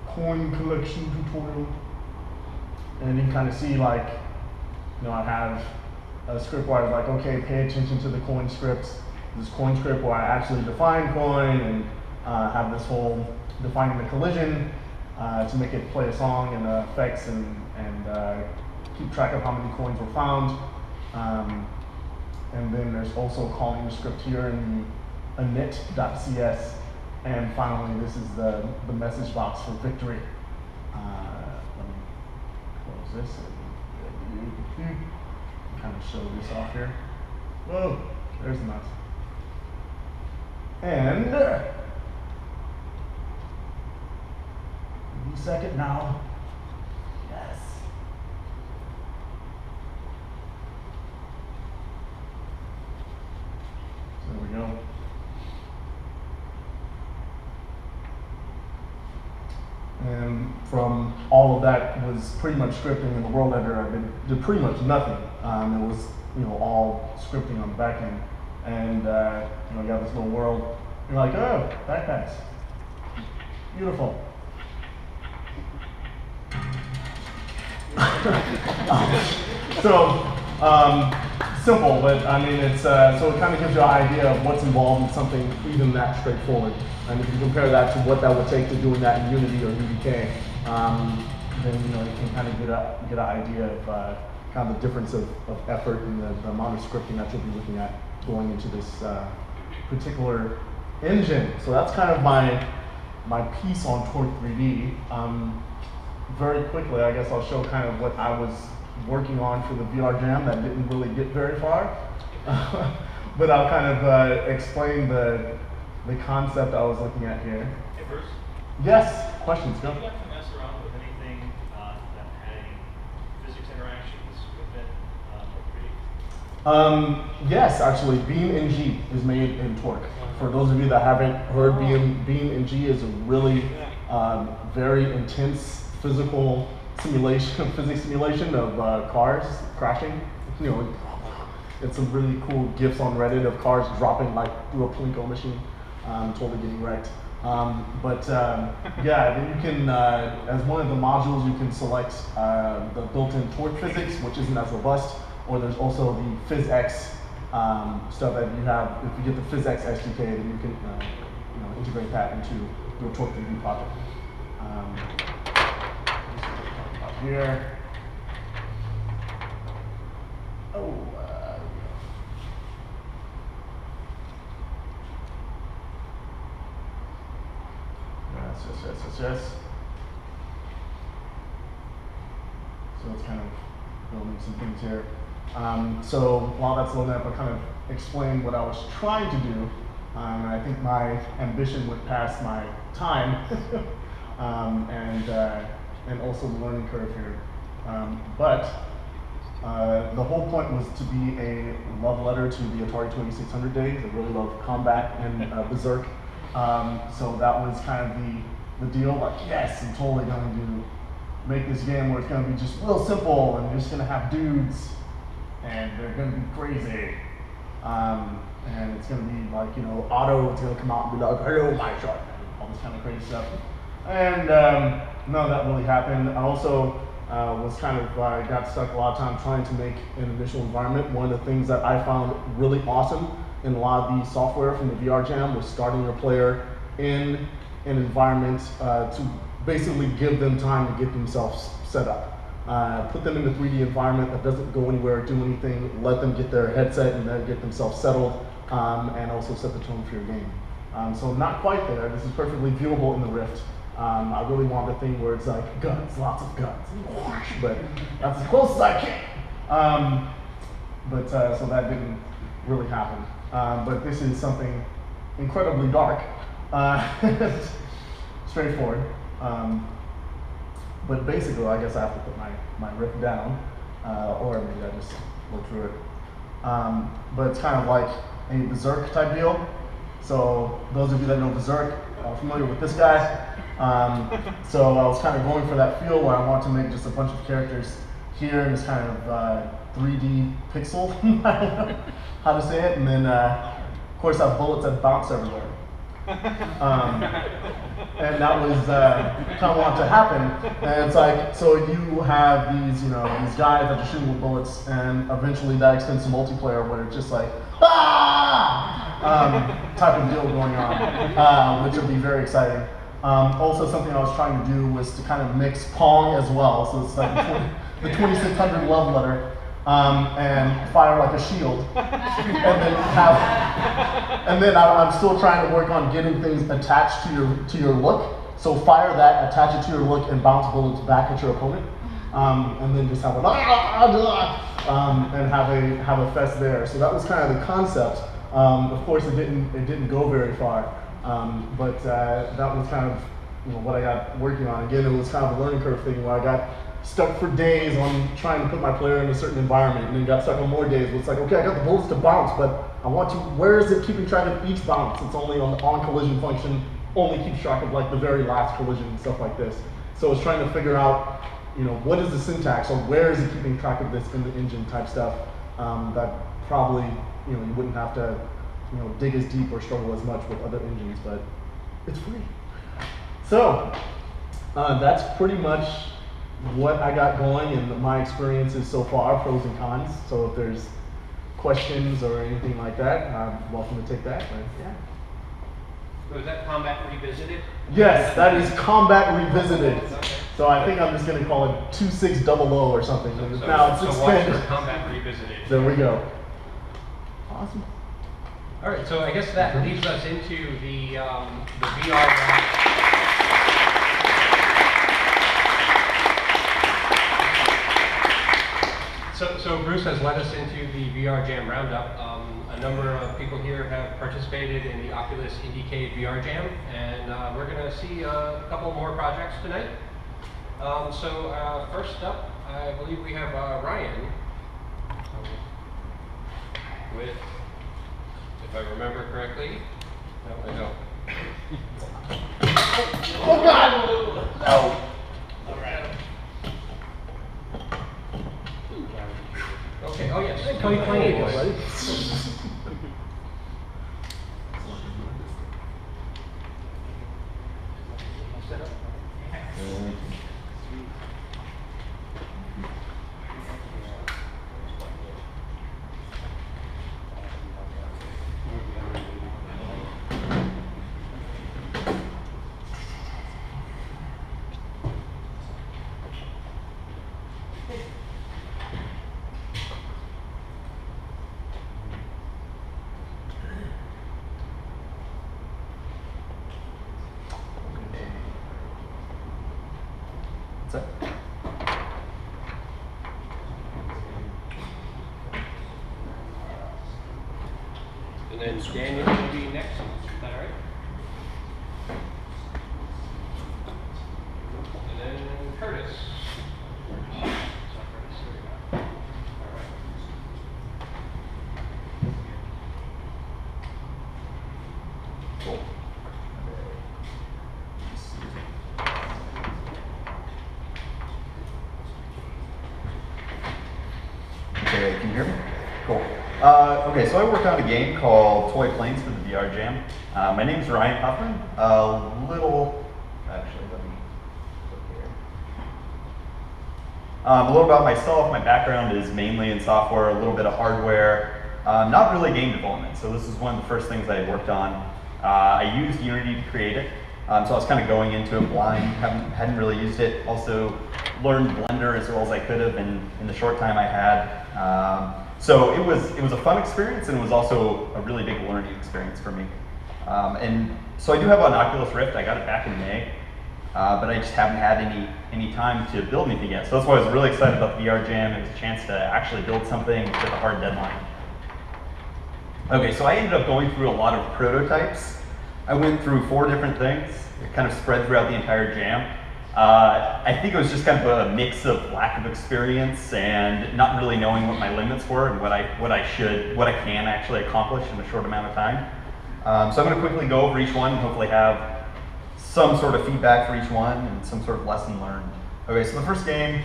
coin collection tutorial, and you can kind of see, like, you know, I have a script where I was like, okay, pay attention to the coin scripts. This coin script where I actually define coin and have this whole defining the collision to make it play a song and effects and keep track of how many coins were found. And then there's also calling the script here in init.cs. And finally, this is the message box for victory. Let me close this and kind of show this off here. Whoa, there's the mouse. And give me a second now. Yes. So there we go. And from all of that was pretty much scripting in the world editor. I did pretty much nothing. It was, you know, all scripting on the back end. And you know, you got this little world. You're like, oh, backpacks, beautiful. So simple, but I mean, it's so it kind of gives you an idea of what's involved in something even that straightforward. And if you compare that to what that would take to doing that in Unity or UDK, then you can kind of get an idea of kind of the difference of effort and the amount of scripting that you'll be looking at going into this particular engine. So that's kind of my piece on Torque 3D. Very quickly, I guess I'll show kind of what I was working on for the VR Jam that didn't really get very far. But I'll kind of explain the concept I was looking at here. Hey, Bruce. Yes, questions, go. Did you have to mess around with anything that had any physics interactions with it, Yes, actually, Beam NG is made in Torque. For those of you that haven't heard, Beam NG is a really very intense physics simulation of cars crashing. It's some really cool GIFs on Reddit of cars dropping like through a Plinko machine, totally getting wrecked. Yeah, then you can, as one of the modules, you can select the built-in torque physics, which isn't as robust, or there's also the PhysX stuff that you have. If you get the PhysX SDK, then you can integrate that into your Torque 3D project. Here. Oh. Yes. So it's kind of building some things here. So while that's loading up, I'll kind of explain what I was trying to do. I think my ambition went past my time, and also the learning curve here. But the whole point was to be a love letter to the Atari 2600 days. I really love Combat and Berserk. So that was kind of the deal, like, yes, I'm totally going to make this game where it's going to be just real simple, and you're just going to have dudes, and they're going to be crazy. And it's going to be like, Otto is going to come out and be like, hello, my shark, all this kind of crazy stuff. And none of that really happened. I also was kind of, got stuck a lot of time trying to make an initial environment. One of the things that I found really awesome in a lot of the software from the VR Jam was starting your player in an environment to basically give them time to get themselves set up. Put them in a 3D environment that doesn't go anywhere, do anything, let them get their headset and then get themselves settled, and also set the tone for your game. So not quite there. This is perfectly viewable in the Rift. I really want a thing where it's like guns, lots of guns, but that's as close as I can. So that didn't really happen. But this is something incredibly dark, straightforward. But basically, I guess I have to put my riff down, or maybe I just work through it. But it's kind of like a Berserk type deal. So those of you that know Berserk are familiar with this guy. So I was kind of going for that feel where I want to make just a bunch of characters here in this kind of 3D pixel, how to say it, and then of course I have bullets that bounce everywhere. And that was kind of what to happen. And it's like, so you have these, these guys that are shooting with bullets, and eventually that extends to multiplayer where it's just like, type of deal going on, which will be very exciting. Also, something I was trying to do was to kind of mix Pong as well. So it's like the 2600 love letter. And fire like a shield, and then I'm still trying to work on getting things attached to your look. So fire that, attach it to your look, and bounce bullets back at your opponent, and then just have and have a fest there. So that was kind of the concept. Of course, it didn't go very far, but that was kind of what I got working on. Again, it was kind of a learning curve thing where I got stuck for days on trying to put my player in a certain environment, and then got stuck on more days. It's like, okay, I got the bullets to bounce, but I want to, where is it keeping track of each bounce? It's only on the on collision function, only keeps track of like the very last collision and stuff like this. So it's trying to figure out, what is the syntax, or where is it keeping track of this in the engine type stuff, that probably, you wouldn't have to, dig as deep or struggle as much with other engines, but it's free. So that's pretty much what I got going and my experiences so far, pros and cons. So if there's questions or anything like that, I'm welcome to take that. But yeah. So is that Combat Revisited? Yes, that is Combat Revisited. So I think I'm just going to call it 2600 or something. Now it's so watch expanded. for combat revisited. There we go. Awesome. All right, so I guess that leads us into the VR round. So Bruce has led us into the VR Jam roundup. A number of people here have participated in the Oculus VR Jam, and we're going to see a couple more projects tonight. First up, I believe we have Ryan with, if I remember correctly, no, I don't. Oh God! No. All right. Okay, oh yes, Toy Planes. What's that? And then Daniel will be next. Is that all right? And then Curtis. Cool. Okay, can you hear me? Cool. Okay, so I worked on a game called Toy Planes for the VR Jam. My name's Ryan Huffman. Actually, let me look here. A little about myself. My background is mainly in software, a little bit of hardware, not really game development. So this is one of the first things I worked on. I used Unity to create it. So I was kind of going into it blind, hadn't really used it. Also learned Blender as well as I could have in the short time I had. So it was a fun experience, and it was also a really big learning experience for me. And so I do have an Oculus Rift. I got it back in May, but I just haven't had any time to build anything yet. So that's why I was really excited about the VR Jam. It was a chance to actually build something with a hard deadline. Okay, so I ended up going through a lot of prototypes. I went through 4 different things. It kind of spread throughout the entire jam. I think it was just kind of a mix of lack of experience and not really knowing what my limits were and what I can actually accomplish in a short amount of time. So I'm going to quickly go over each one and hopefully have some sort of feedback for each one and some sort of lesson learned. Okay, so the first game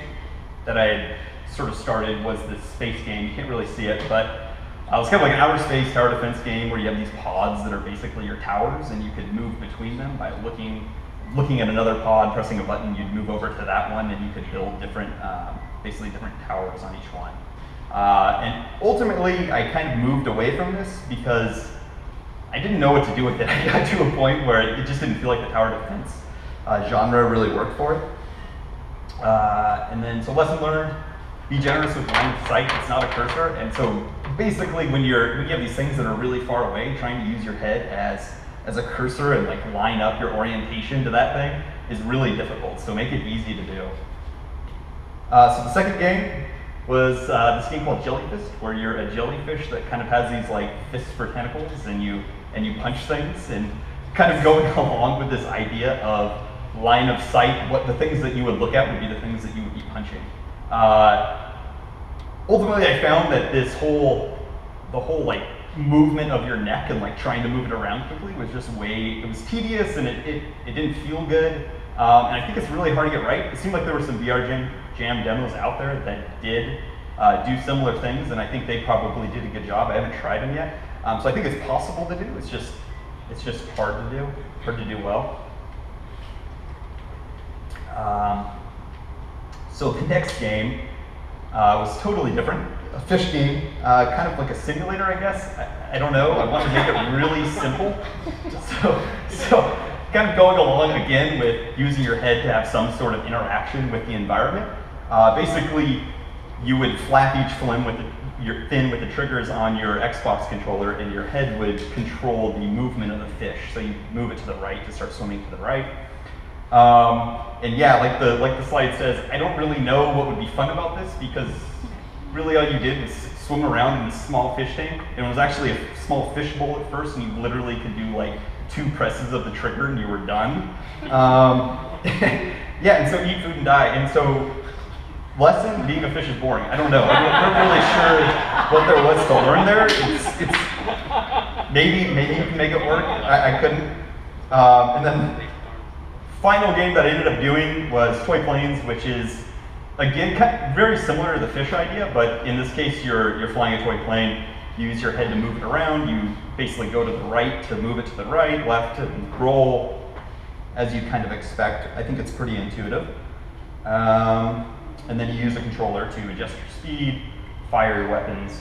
that I had sort of started was this space game. You can't really see it, but it's kind of like an outer space tower defense game where you have these pods that are basically your towers, and you could move between them by looking at another pod, pressing a button, you'd move over to that one, and you could build basically different towers on each one. And ultimately, I kind of moved away from this because I didn't know what to do with it. I got to a point where it just didn't feel like the tower defense genre really worked for it. And then, so lesson learned, be generous with line of sight. It's not a cursor. And so basically when you have these things that are really far away, trying to use your head as a cursor and like line up your orientation to that thing is really difficult. So make it easy to do. So the second game was this game called Jellyfish, where you're a jellyfish that kind of has these like fists for tentacles, and you punch things, and kind of going along with this idea of line of sight. What the things that you would look at would be the things that you would be punching. Ultimately, I found that the whole like movement of your neck and like trying to move it around quickly was just it was tedious, and it didn't feel good. And I think it's really hard to get right. It seemed like there were some VR Jam demos out there that did do similar things, and I think they probably did a good job. I haven't tried them yet. So I think it's possible to do. It's just hard to do well. So the next game was totally different. A fish game, kind of like a simulator, I guess. I don't know. I wanted to make it really simple. So kind of going along again with using your head to have some sort of interaction with the environment. Basically, you would flap each fin with the triggers on your Xbox controller, and your head would control the movement of the fish. So you move it to the right to start swimming to the right. And yeah, like the slide says, I don't really know what would be fun about this, because really all you did was swim around in this small fish tank. And it was actually a small fish bowl at first, and you literally could do like 2 presses of the trigger and you were done. Yeah, and so eat food and die. And so lesson, being a fish is boring. I don't know. I'm not really sure what there was to learn there. It's maybe you can make it work. I couldn't. And then final game that I ended up doing was Toy Planes, which is again very similar to the fish idea, but in this case you're flying a toy plane. You use your head to move it around. You basically go to the right to move it to the right, left to roll, as you kind of expect. I think it's pretty intuitive. And then you use a controller to adjust your speed, fire your weapons.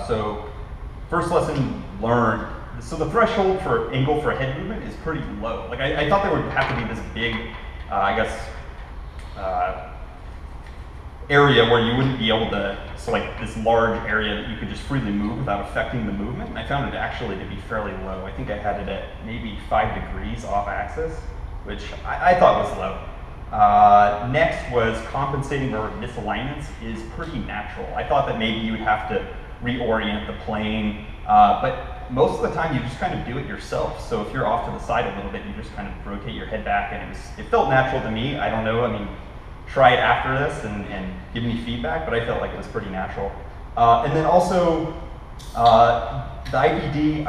So first lesson learned. So the threshold for angle for head movement is pretty low. Like I thought there would have to be this big, area where you wouldn't be able to, so like this large area that you could just freely move without affecting the movement. And I found it actually to be fairly low. I think I had it at maybe 5 degrees off axis, which I thought was low. Next was compensating for misalignments is pretty natural. I thought that maybe you would have to reorient the plane, but most of the time you just kind of do it yourself. So if you're off to the side a little bit, you just kind of rotate your head back, and it felt natural to me. I don't know, I mean, try it after this and give me feedback, but I felt like it was pretty natural. And then also the IPD,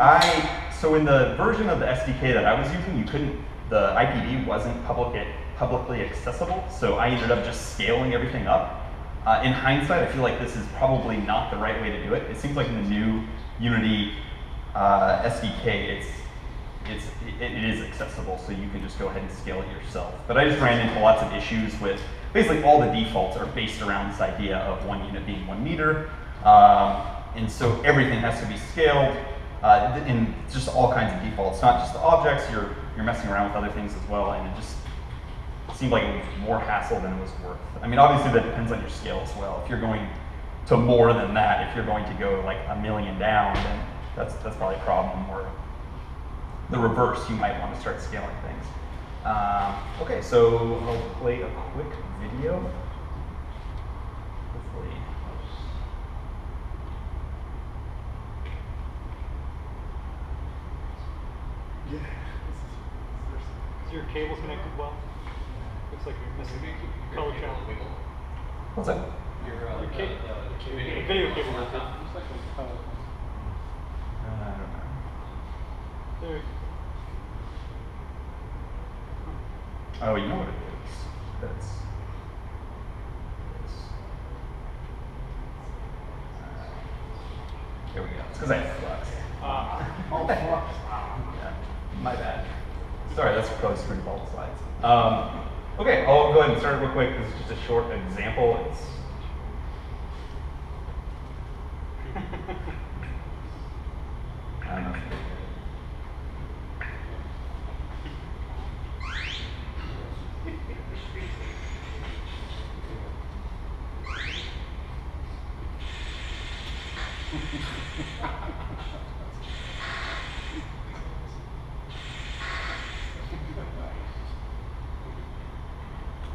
so in the version of the SDK that I was using, the IPD wasn't publicly accessible, so I ended up just scaling everything up. In hindsight, I feel like this is probably not the right way to do it. It seems like in the new Unity SDK, it is accessible, so you can just go ahead and scale it yourself. But I just ran into lots of issues with basically all the defaults are based around this idea of 1 unit being 1 meter, and so everything has to be scaled, and just all kinds of defaults, not just the objects. You're messing around with other things as well, and it just seemed like it was more hassle than it was worth. I mean, obviously that depends on your scale as well. If you're going to more than that, if you're going to go like 1 million down, then that's probably a problem. Or the reverse, you might want to start scaling things. Okay, so I'll play a quick video. Hopefully. Yeah. Is your cable connected well? Looks like you're missing a color channel. What's that? Your video cable. I don't know. There. Oh, you know what it is. That's this. Here we go. It's because I have flux. Oh, flux. Yeah, my bad. Sorry, that's probably screwed up all the slides. Okay, I'll go ahead and start real quick. This is just a short example. It's I don't know.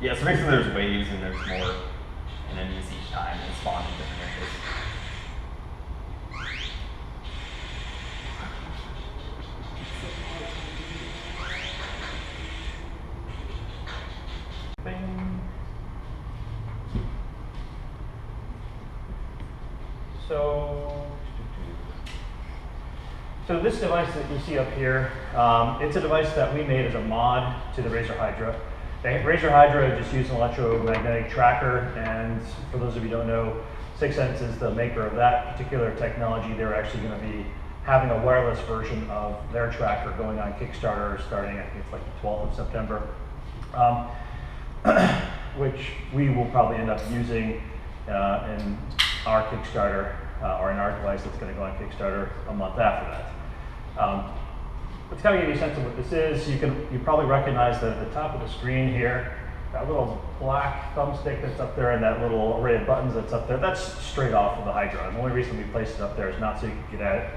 Yeah, so basically there's waves and there's more enemies each time and spawn in different areas. Bing. So this device that you see up here, it's a device that we made as a mod to the Razer Hydra. The Razer Hydra just used an electromagnetic tracker, and for those of you who don't know, 6sense is the maker of that particular technology. They're actually going to be having a wireless version of their tracker going on Kickstarter starting, I think it's like the 12th of September, which we will probably end up using in our Kickstarter, or in our device that's going to go on Kickstarter a month after that. to kind of give you a sense of what this is, you probably recognize that at the top of the screen here, that little black thumbstick that's up there and that little array of buttons that's up there, that's straight off of the Hydra. And the only reason we placed it up there is not so you can get at it.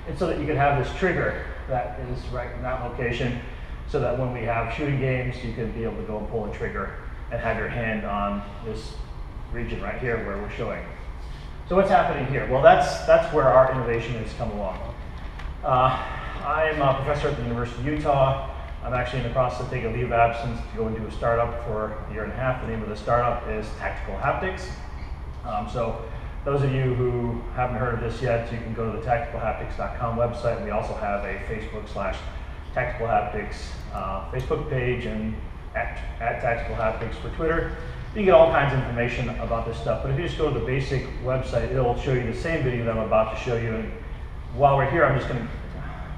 It's so that you can have this trigger that is right in that location, so that when we have shooting games, you can be able to go and pull a trigger and have your hand on this region right here where we're showing. So what's happening here? Well, that's where our innovation has come along. I'm a professor at the University of Utah. I'm actually in the process of taking a leave of absence to go and do a startup for a year and a half. The name of the startup is Tactical Haptics. So those of you who haven't heard of this yet, you can go to the tacticalhaptics.com website. We also have a Facebook/Tactical Haptics Facebook page, and at Tactical Haptics for Twitter. You can get all kinds of information about this stuff. But if you just go to the basic website, it'll show you the same video that I'm about to show you. And while we're here, I'm just going to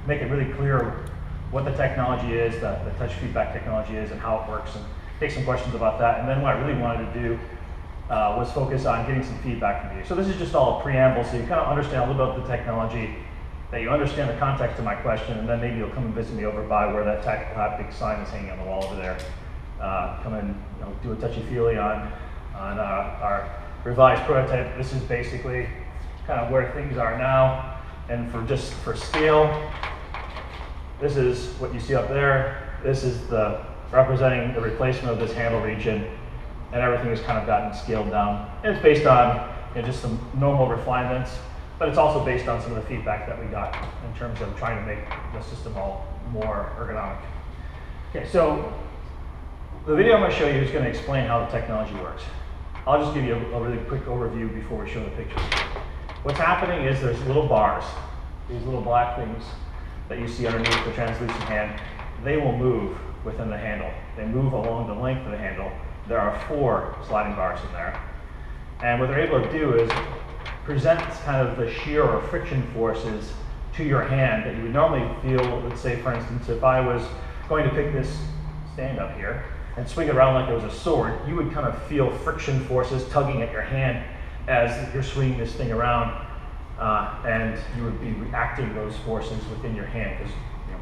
make it really clear what the technology is, the touch feedback technology is, and how it works, and take some questions about that. And then what I really wanted to do was focus on getting some feedback from you. So this is just all a preamble, so you kind of understand a little bit of the technology, that you understand the context of my question, and then maybe you'll come and visit me over by where that Tactical Haptics sign is hanging on the wall over there. Come and do a touchy-feely on our revised prototype. This is basically kind of where things are now, and for scale, this is what you see up there. This is representing the replacement of this handle region, and everything has kind of gotten scaled down. And it's based on just some normal refinements, but it's also based on some of the feedback that we got in terms of trying to make the system all more ergonomic. Okay, so the video I'm going to show you is going to explain how the technology works. I'll just give you a really quick overview before we show the pictures. What's happening is there's little bars, these little black things that you see underneath the translucent hand. They will move within the handle. They move along the length of the handle. There are 4 sliding bars in there. And what they're able to do is present kind of the shear or friction forces to your hand that you would normally feel. Let's say, for instance, if I was going to pick this stand up here and swing it around like it was a sword, you would kind of feel friction forces tugging at your hand as you're swinging this thing around, and you would be reacting those forces within your hand, because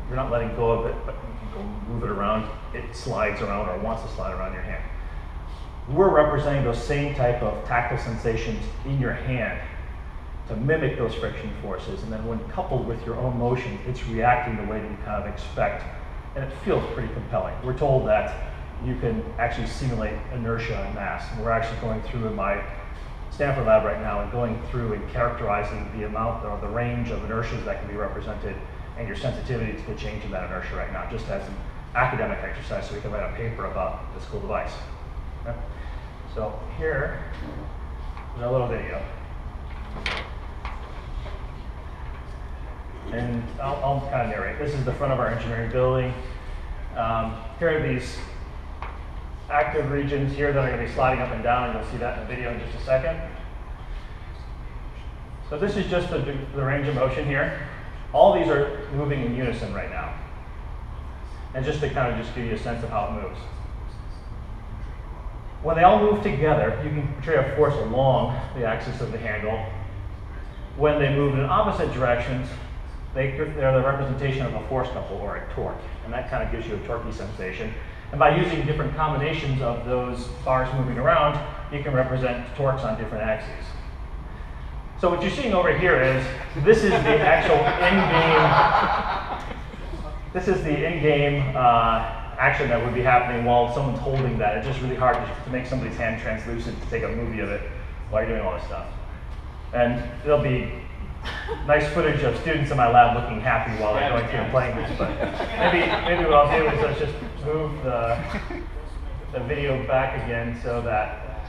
you're not letting go of it, but you can go move it around. It slides around or wants to slide around your hand. We're representing those same type of tactile sensations in your hand to mimic those friction forces, and then when coupled with your own motion, it's reacting the way that you kind of expect, and it feels pretty compelling. We're told that you can actually simulate inertia and mass, and we're actually going through in my Stanford lab right now and going through and characterizing the amount or the range of inertias that can be represented and your sensitivity to the change in that inertia right now, just as an academic exercise so we can write a paper about this cool device. Okay? So here is our little video. And I'll kind of narrate. This is the front of our engineering building. Here are these active regions here that are going to be sliding up and down, and you'll see that in the video in just a second. So this is just the range of motion here. All these are moving in unison right now. And just to kind of just give you a sense of how it moves. When they all move together, you can portray a force along the axis of the handle. When they move in opposite directions, they're the representation of a force couple or a torque, and that kind of gives you a torquey sensation. And by using different combinations of those bars moving around, you can represent torques on different axes. So what you're seeing over here is, this is the actual in-game, this is the in-game action that would be happening while someone's holding that. It's just really hard to make somebody's hand translucent to take a movie of it while you're doing all this stuff. And there'll be nice footage of students in my lab looking happy while they're going through and playing this, but maybe what I'll do is let's just move the video back again so that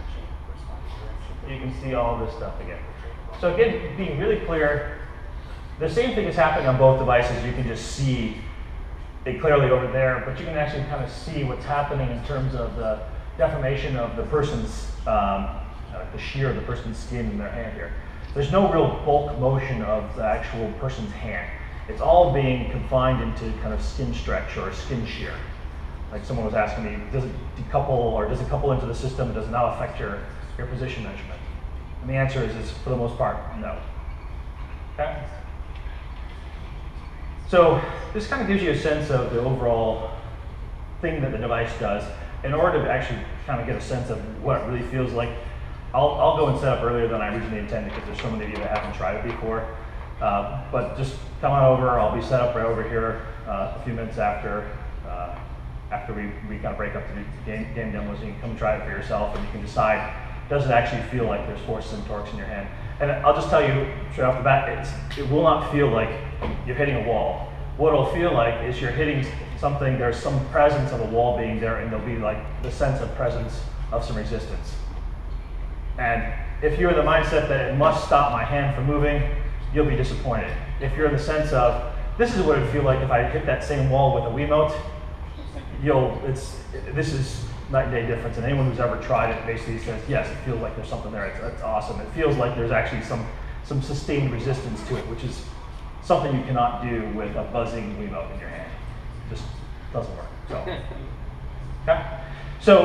you can see all this stuff again. So again, being really clear, the same thing is happening on both devices. You can just see it clearly over there, but you can actually kind of see what's happening in terms of the deformation of the person's, the shear of the person's skin in their hand here. There's no real bulk motion of the actual person's hand. It's all being confined into kind of skin stretch or skin shear. Like someone was asking me, does it decouple or does it couple into the system and does it not affect your position measurement? And the answer is for the most part, no. Okay? So this kind of gives you a sense of the overall thing that the device does. In order to actually kind of get a sense of what it really feels like, I'll go and set up earlier than I originally intended because there's so many of you that haven't tried it before. But just come on over. I'll be set up right over here a few minutes after we kind of break up the game demos, and you can come try it for yourself, and you can decide, does it actually feel like there's forces and torques in your hand? And I'll just tell you straight off the bat, it will not feel like you're hitting a wall. What it'll feel like is you're hitting something, there's some presence of a wall being there, and there'll be like the sense of presence of some resistance. And if you're in the mindset that it must stop my hand from moving, you'll be disappointed. If you're in the sense of, this is what it'd feel like if I hit that same wall with a Wiimote, this is night and day difference. And anyone who's ever tried it basically says, yes, it feels like there's something there. It's awesome. It feels like there's actually some sustained resistance to it, which is something you cannot do with a buzzing Wiimote in your hand. It just doesn't work. So, okay. So,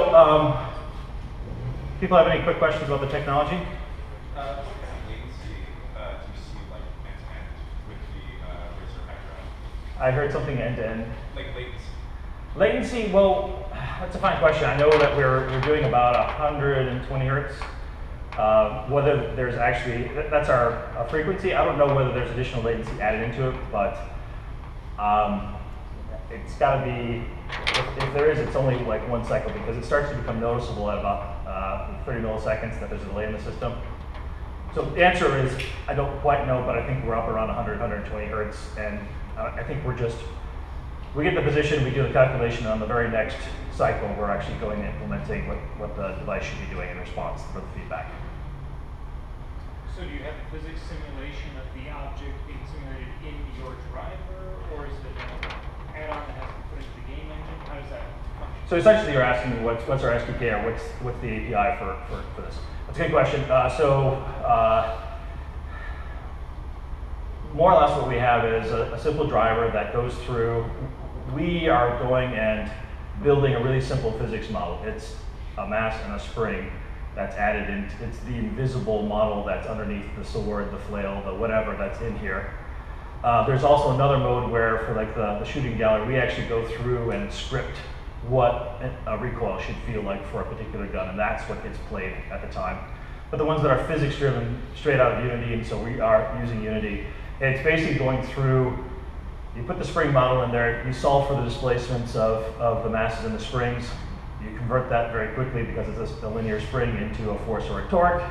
people have any quick questions about the technology? What kind of latency do you see like end-to-end with the Razer Hydra? I heard something end-to-end. Like latency? Latency, well, that's a fine question. I know that we're doing about 120 hertz. Whether there's actually, that's our frequency. I don't know whether there's additional latency added into it, but it's got to be, if there is, it's only like 1 cycle, because it starts to become noticeable at about 30 milliseconds that there's a delay in the system. So the answer is, I don't quite know, but I think we're up around 100, 120 hertz, and I think we get the position, we do the calculation, on the very next cycle, we're actually going and implementing what the device should be doing in response for the feedback. So do you have a physics simulation of the object being simulated in your driver, or is it an add-on that has to be put into the game engine? How does that function? So essentially you're asking me what's our SDK, or what's the API for this? That's a good question. More or less what we have is a simple driver that goes through. We are going and building a really simple physics model. It's a mass and a spring that's added in. It's the invisible model that's underneath the sword, the flail, the whatever that's in here. There's also another mode where, for like the shooting gallery, we actually go through and script what a recoil should feel like for a particular gun, and that's what gets played at the time. But the ones that are physics driven straight out of Unity, and so we are using Unity, it's basically going through, you put the spring model in there, you solve for the displacements of the masses and the springs, you convert that very quickly because it's a linear spring into a force or a torque.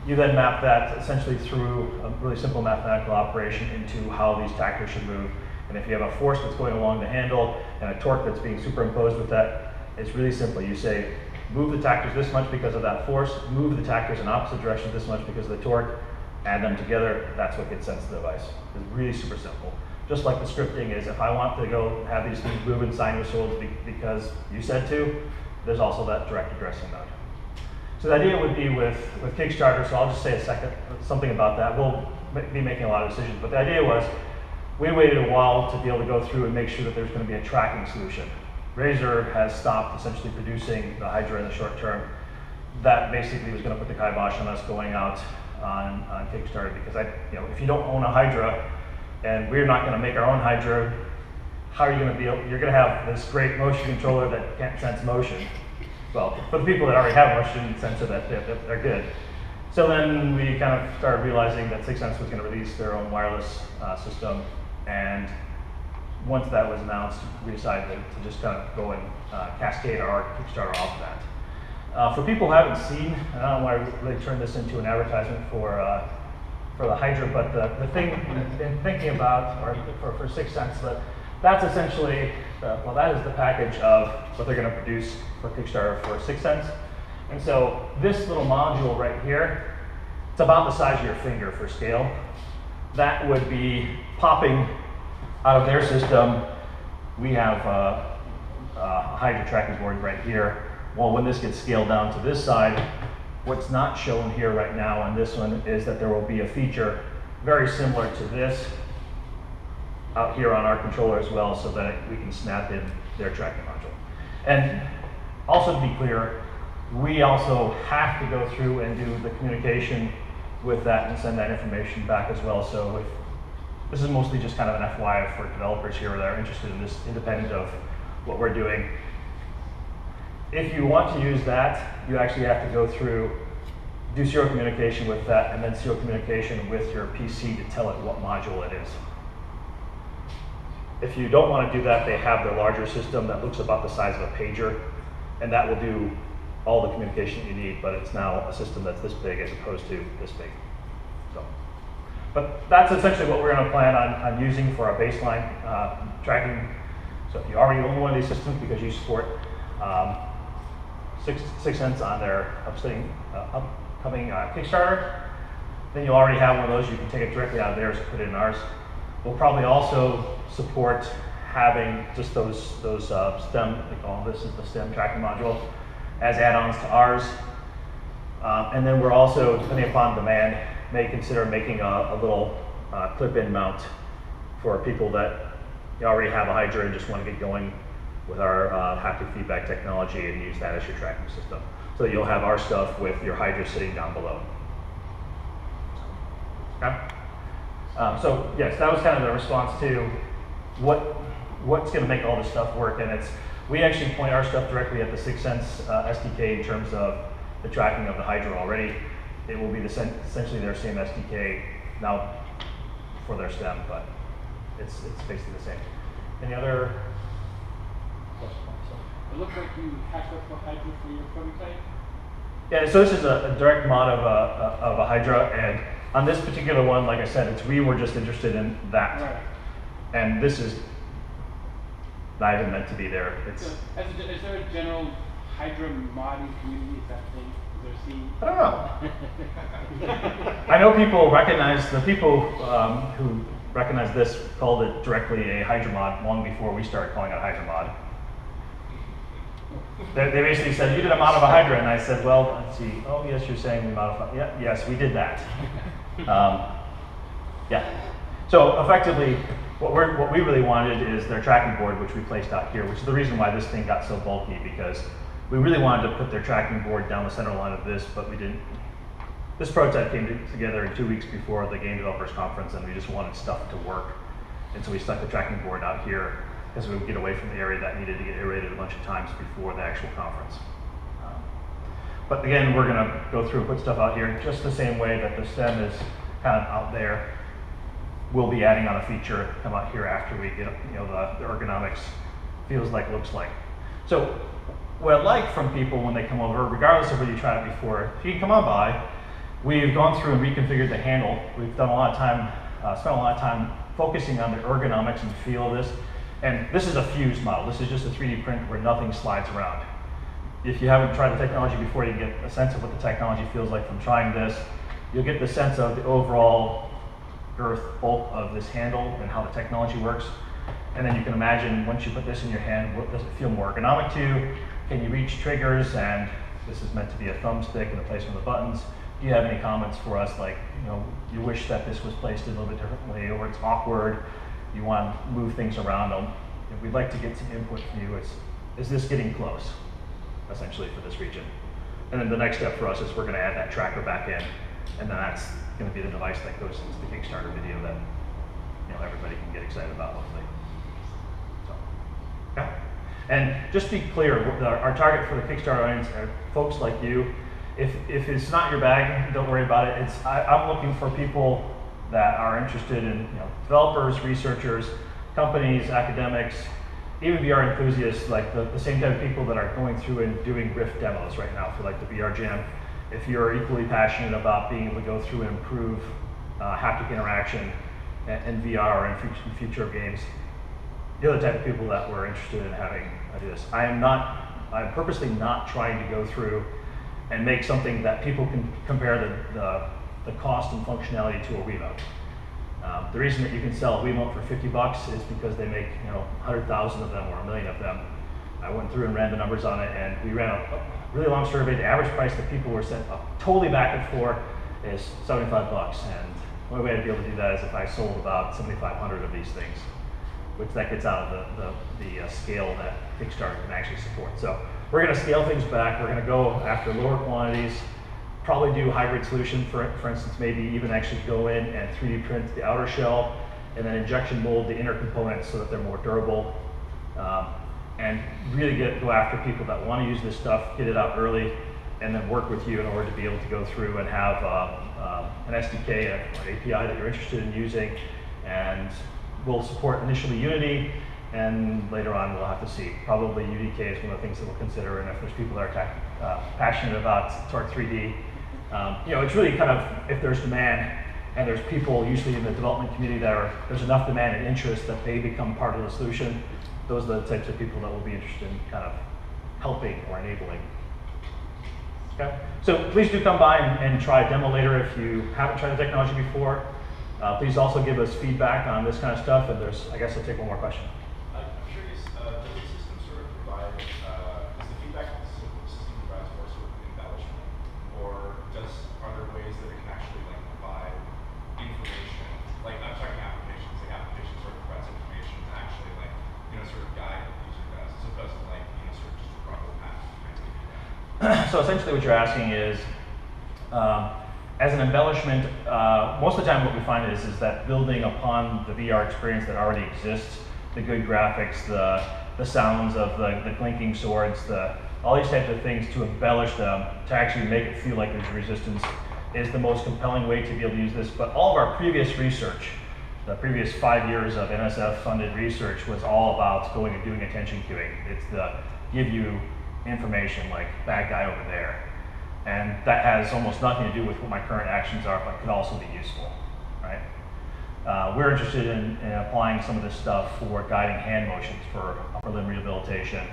You then map that essentially through a really simple mathematical operation into how these tactors should move. And if you have a force that's going along the handle and a torque that's being superimposed with that, it's really simple. You say, move the tactors this much because of that force, move the tactors in opposite directions this much because of the torque, add them together, that's what gets sent to the device. It's really super simple. Just like the scripting is, if I want to go have these things move in sinusoids because you said to, there's also that direct addressing mode. So the idea would be with Kickstarter, so I'll just say something about that. We'll be making a lot of decisions, but the idea was, we waited a while to be able to go through and make sure that there's going to be a tracking solution. Razer has stopped essentially producing the Hydra in the short term. That basically was going to put the kibosh on us going out on Kickstarter, because if you don't own a Hydra, and we're not going to make our own Hydra, how are you going to you're going to have this great motion controller that can't sense motion. Well, for the people that already have a motion sensor, they're good. So then we kind of started realizing that SixSense was going to release their own wireless system, and once that was announced, we decided to just kind of go and cascade our Kickstarter off of that. For people who haven't seen, and I don't want to really turn this into an advertisement for the Hydra, but the thing in thinking about, or for SixSense, that's essentially, that is the package of what they're going to produce for Kickstarter for SixSense. And so this little module right here, it's about the size of your finger for scale. That would be popping out of their system. We have a Hydra tracking board right here. Well, when this gets scaled down to this side, what's not shown here right now on this one is that there will be a feature very similar to this out here on our controller as well, so that we can snap in their tracking module. And also, to be clear, we also have to go through and do the communication with that and send that information back as well. So if This is mostly just kind of an FYI for developers here that are interested in this, independent of what we're doing. If you want to use that, you actually have to go through, do serial communication with that, and then serial communication with your PC to tell it what module it is. If you don't want to do that, they have their larger system that looks about the size of a pager, and that will do all the communication you need, but it's now a system that's this big as opposed to this big. So, but that's essentially what we're going to plan on using for our baseline tracking. So if you already own one of these systems because you support 6 cents on their upcoming Kickstarter, then you already have one of those. You can take it directly out of theirs and put it in ours. We'll probably also support having just those STEM, they call this is the STEM tracking module, as add-ons to ours. And then we're also, depending upon demand, may consider making a little clip-in mount for people that already have a Hydra and just want to get going with our haptic feedback technology and use that as your tracking system. So you'll have our stuff with your Hydra sitting down below. Okay? So yes, that was kind of the response to what's going to make all this stuff work. And we actually point our stuff directly at the 6 Sense SDK in terms of the tracking of the Hydra already. It will be essentially their same SDK now for their STEM, but it's basically the same. Any other questions? It looks like you hacked up the Hydra for your prototype. Yeah, so this is a direct mod of a Hydra, and on this particular one, like I said, we were just interested in that. Right. And this is not even meant to be there. It's. So, is there a general Hydra modding community? Is that a thing? Is there a scene? I don't know. I know people recognize, the people who recognize this called it directly a Hydra mod long before we started calling it a Hydra mod. They basically said, you did a mod of a Hydra, and I said, well, let's see. Oh, yes, you're saying we modified. Yeah, yes, we did that. Yeah. So effectively, what we really wanted is their tracking board, which we placed out here, which is the reason why this thing got so bulky, because we really wanted to put their tracking board down the center line of this, but we didn't. This prototype came together 2 weeks before the Game Developers Conference, and we just wanted stuff to work. And so we stuck the tracking board out here because we would get away from the area that needed to get iterated a bunch of times before the actual conference. But again, we're going to go through and put stuff out here just the same way that the STEM is kind of out there. We'll be adding on a feature come out here after we get the ergonomics feels like, looks like. So what I like from people when they come over, regardless of whether you tried it before, if you can come on by, we've gone through and reconfigured the handle. We've done a lot of time, spent a lot of time focusing on the ergonomics and feel of this. And this is a fused model. This is just a 3D print where nothing slides around. If you haven't tried the technology before, you get a sense of what the technology feels like from trying this. You'll get the sense of the overall girth bulk of this handle and how the technology works. And then you can imagine once you put this in your hand, what does it feel more ergonomic to you? Can you reach triggers? And this is meant to be a thumbstick and the placement of the buttons. Do you have any comments for us, like, you wish that this was placed a little bit differently, or it's awkward, you want to move things around? We'd like to get some input from you. Is this getting close, essentially, for this region? And then the next step for us is we're going to add that tracker back in, and then that's going to be the device that goes into the Kickstarter video that everybody can get excited about, hopefully. So, yeah. And just to be clear, our target for the Kickstarter audience are folks like you. If it's not your bag, don't worry about it. I'm looking for people that are interested in developers, researchers, companies, academics, even VR enthusiasts, like the same type of people that are going through and doing Rift demos right now for like the VR Jam. If you're equally passionate about being able to go through and improve haptic interaction in VR or in future games, the other type of people that we're interested in having ideas. I'm purposely not trying to go through and make something that people can compare the cost and functionality to a Wiimote. The reason that you can sell a Wiimote for $50 is because they make 100,000 of them or 1 million of them. I went through and ran the numbers on it, and we ran a really long survey. The average price that people were sent totally back and forth is $75. And the only way I'd be able to do that is if I sold about 7,500 of these things, which that gets out of the scale that Kickstarter can actually support. So we're going to scale things back. We're going to go after lower quantities, probably do a hybrid solution, for instance, maybe even actually go in and 3D print the outer shell and then injection mold the inner components so that they're more durable, and really go after people that want to use this stuff, get it out early, and then work with you in order to be able to go through and have an SDK, an API that you're interested in using, and we'll support initially Unity, and later on we'll have to see. Probably UDK is one of the things that we'll consider, and if there's people that are passionate about Torque 3D, it's really kind of, if there's demand, and there's people usually in the development community there's enough demand and interest that they become part of the solution. Those are the types of people that will be interested in kind of helping or enabling. Okay, so please do come by and try a demo later if you haven't tried the technology before. Please also give us feedback on this kind of stuff, and I guess I'll take one more question. I'm curious, does the system sort of provide, is the feedback that the system provides more sort of embellishment, or are there ways that it can actually like provide information, like I'm talking applications, like applications sort of provides information to actually like, sort of guide what the user does, as opposed to like, sort of just run the path. So essentially what you're asking is, as an embellishment, most of the time what we find is that building upon the VR experience that already exists, the good graphics, the sounds of the clinking swords, all these types of things, to embellish them, to actually make it feel like there's resistance, is the most compelling way to be able to use this. But all of our previous research, the previous 5 years of NSF-funded research, was all about going and doing attention queuing. It's the give you information like bad guy over there. And that has almost nothing to do with what my current actions are, but could also be useful, right? We're interested in applying some of this stuff for guiding hand motions for upper limb rehabilitation,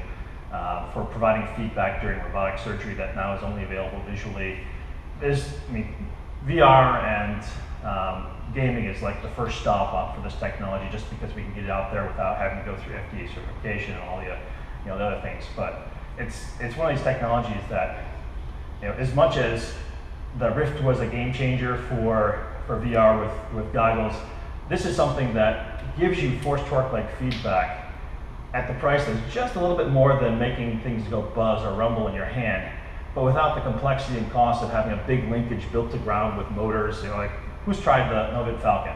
for providing feedback during robotic surgery that now is only available visually. VR and gaming is like the first stop up for this technology, just because we can get it out there without having to go through FDA certification and all the other things. But it's one of these technologies that, as much as the Rift was a game changer for VR with goggles, this is something that gives you force torque-like feedback at the price that's just a little bit more than making things go buzz or rumble in your hand, but without the complexity and cost of having a big linkage built to ground with motors. Like, who's tried the Novit Falcon?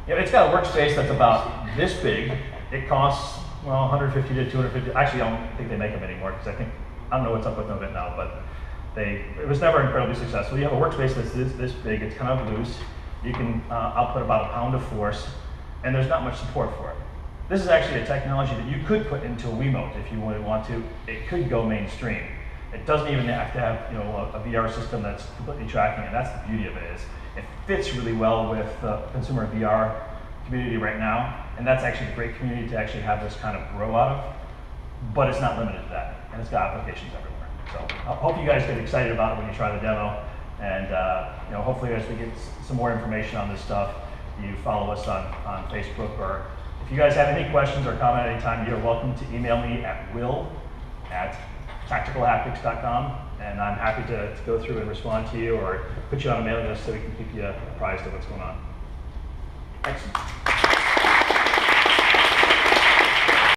It's got a workspace that's about this big. It costs, well, 150 to 250. Actually, I don't think they make them anymore, because I don't know what's up with Novit now, but it was never incredibly successful. You have a workspace that's this big, it's kind of loose. You can output about 1 pound of force, and there's not much support for it. This is actually a technology that you could put into a Wiimote if you would want to. It could go mainstream. It doesn't even have to have a VR system that's completely tracking it. That's the beauty of it, is it fits really well with the consumer VR community right now, and that's actually a great community to actually have this kind of grow out of, but it's not limited to that, and it's got applications everywhere. So I hope you guys get excited about it when you try the demo, and hopefully as we get some more information on this stuff, you follow us on Facebook, or if you guys have any questions or comment at any time, you're welcome to email me at will@tacticalhaptics.com, and I'm happy to go through and respond to you, or put you on a mailing list so we can keep you apprised of what's going on. Thanks.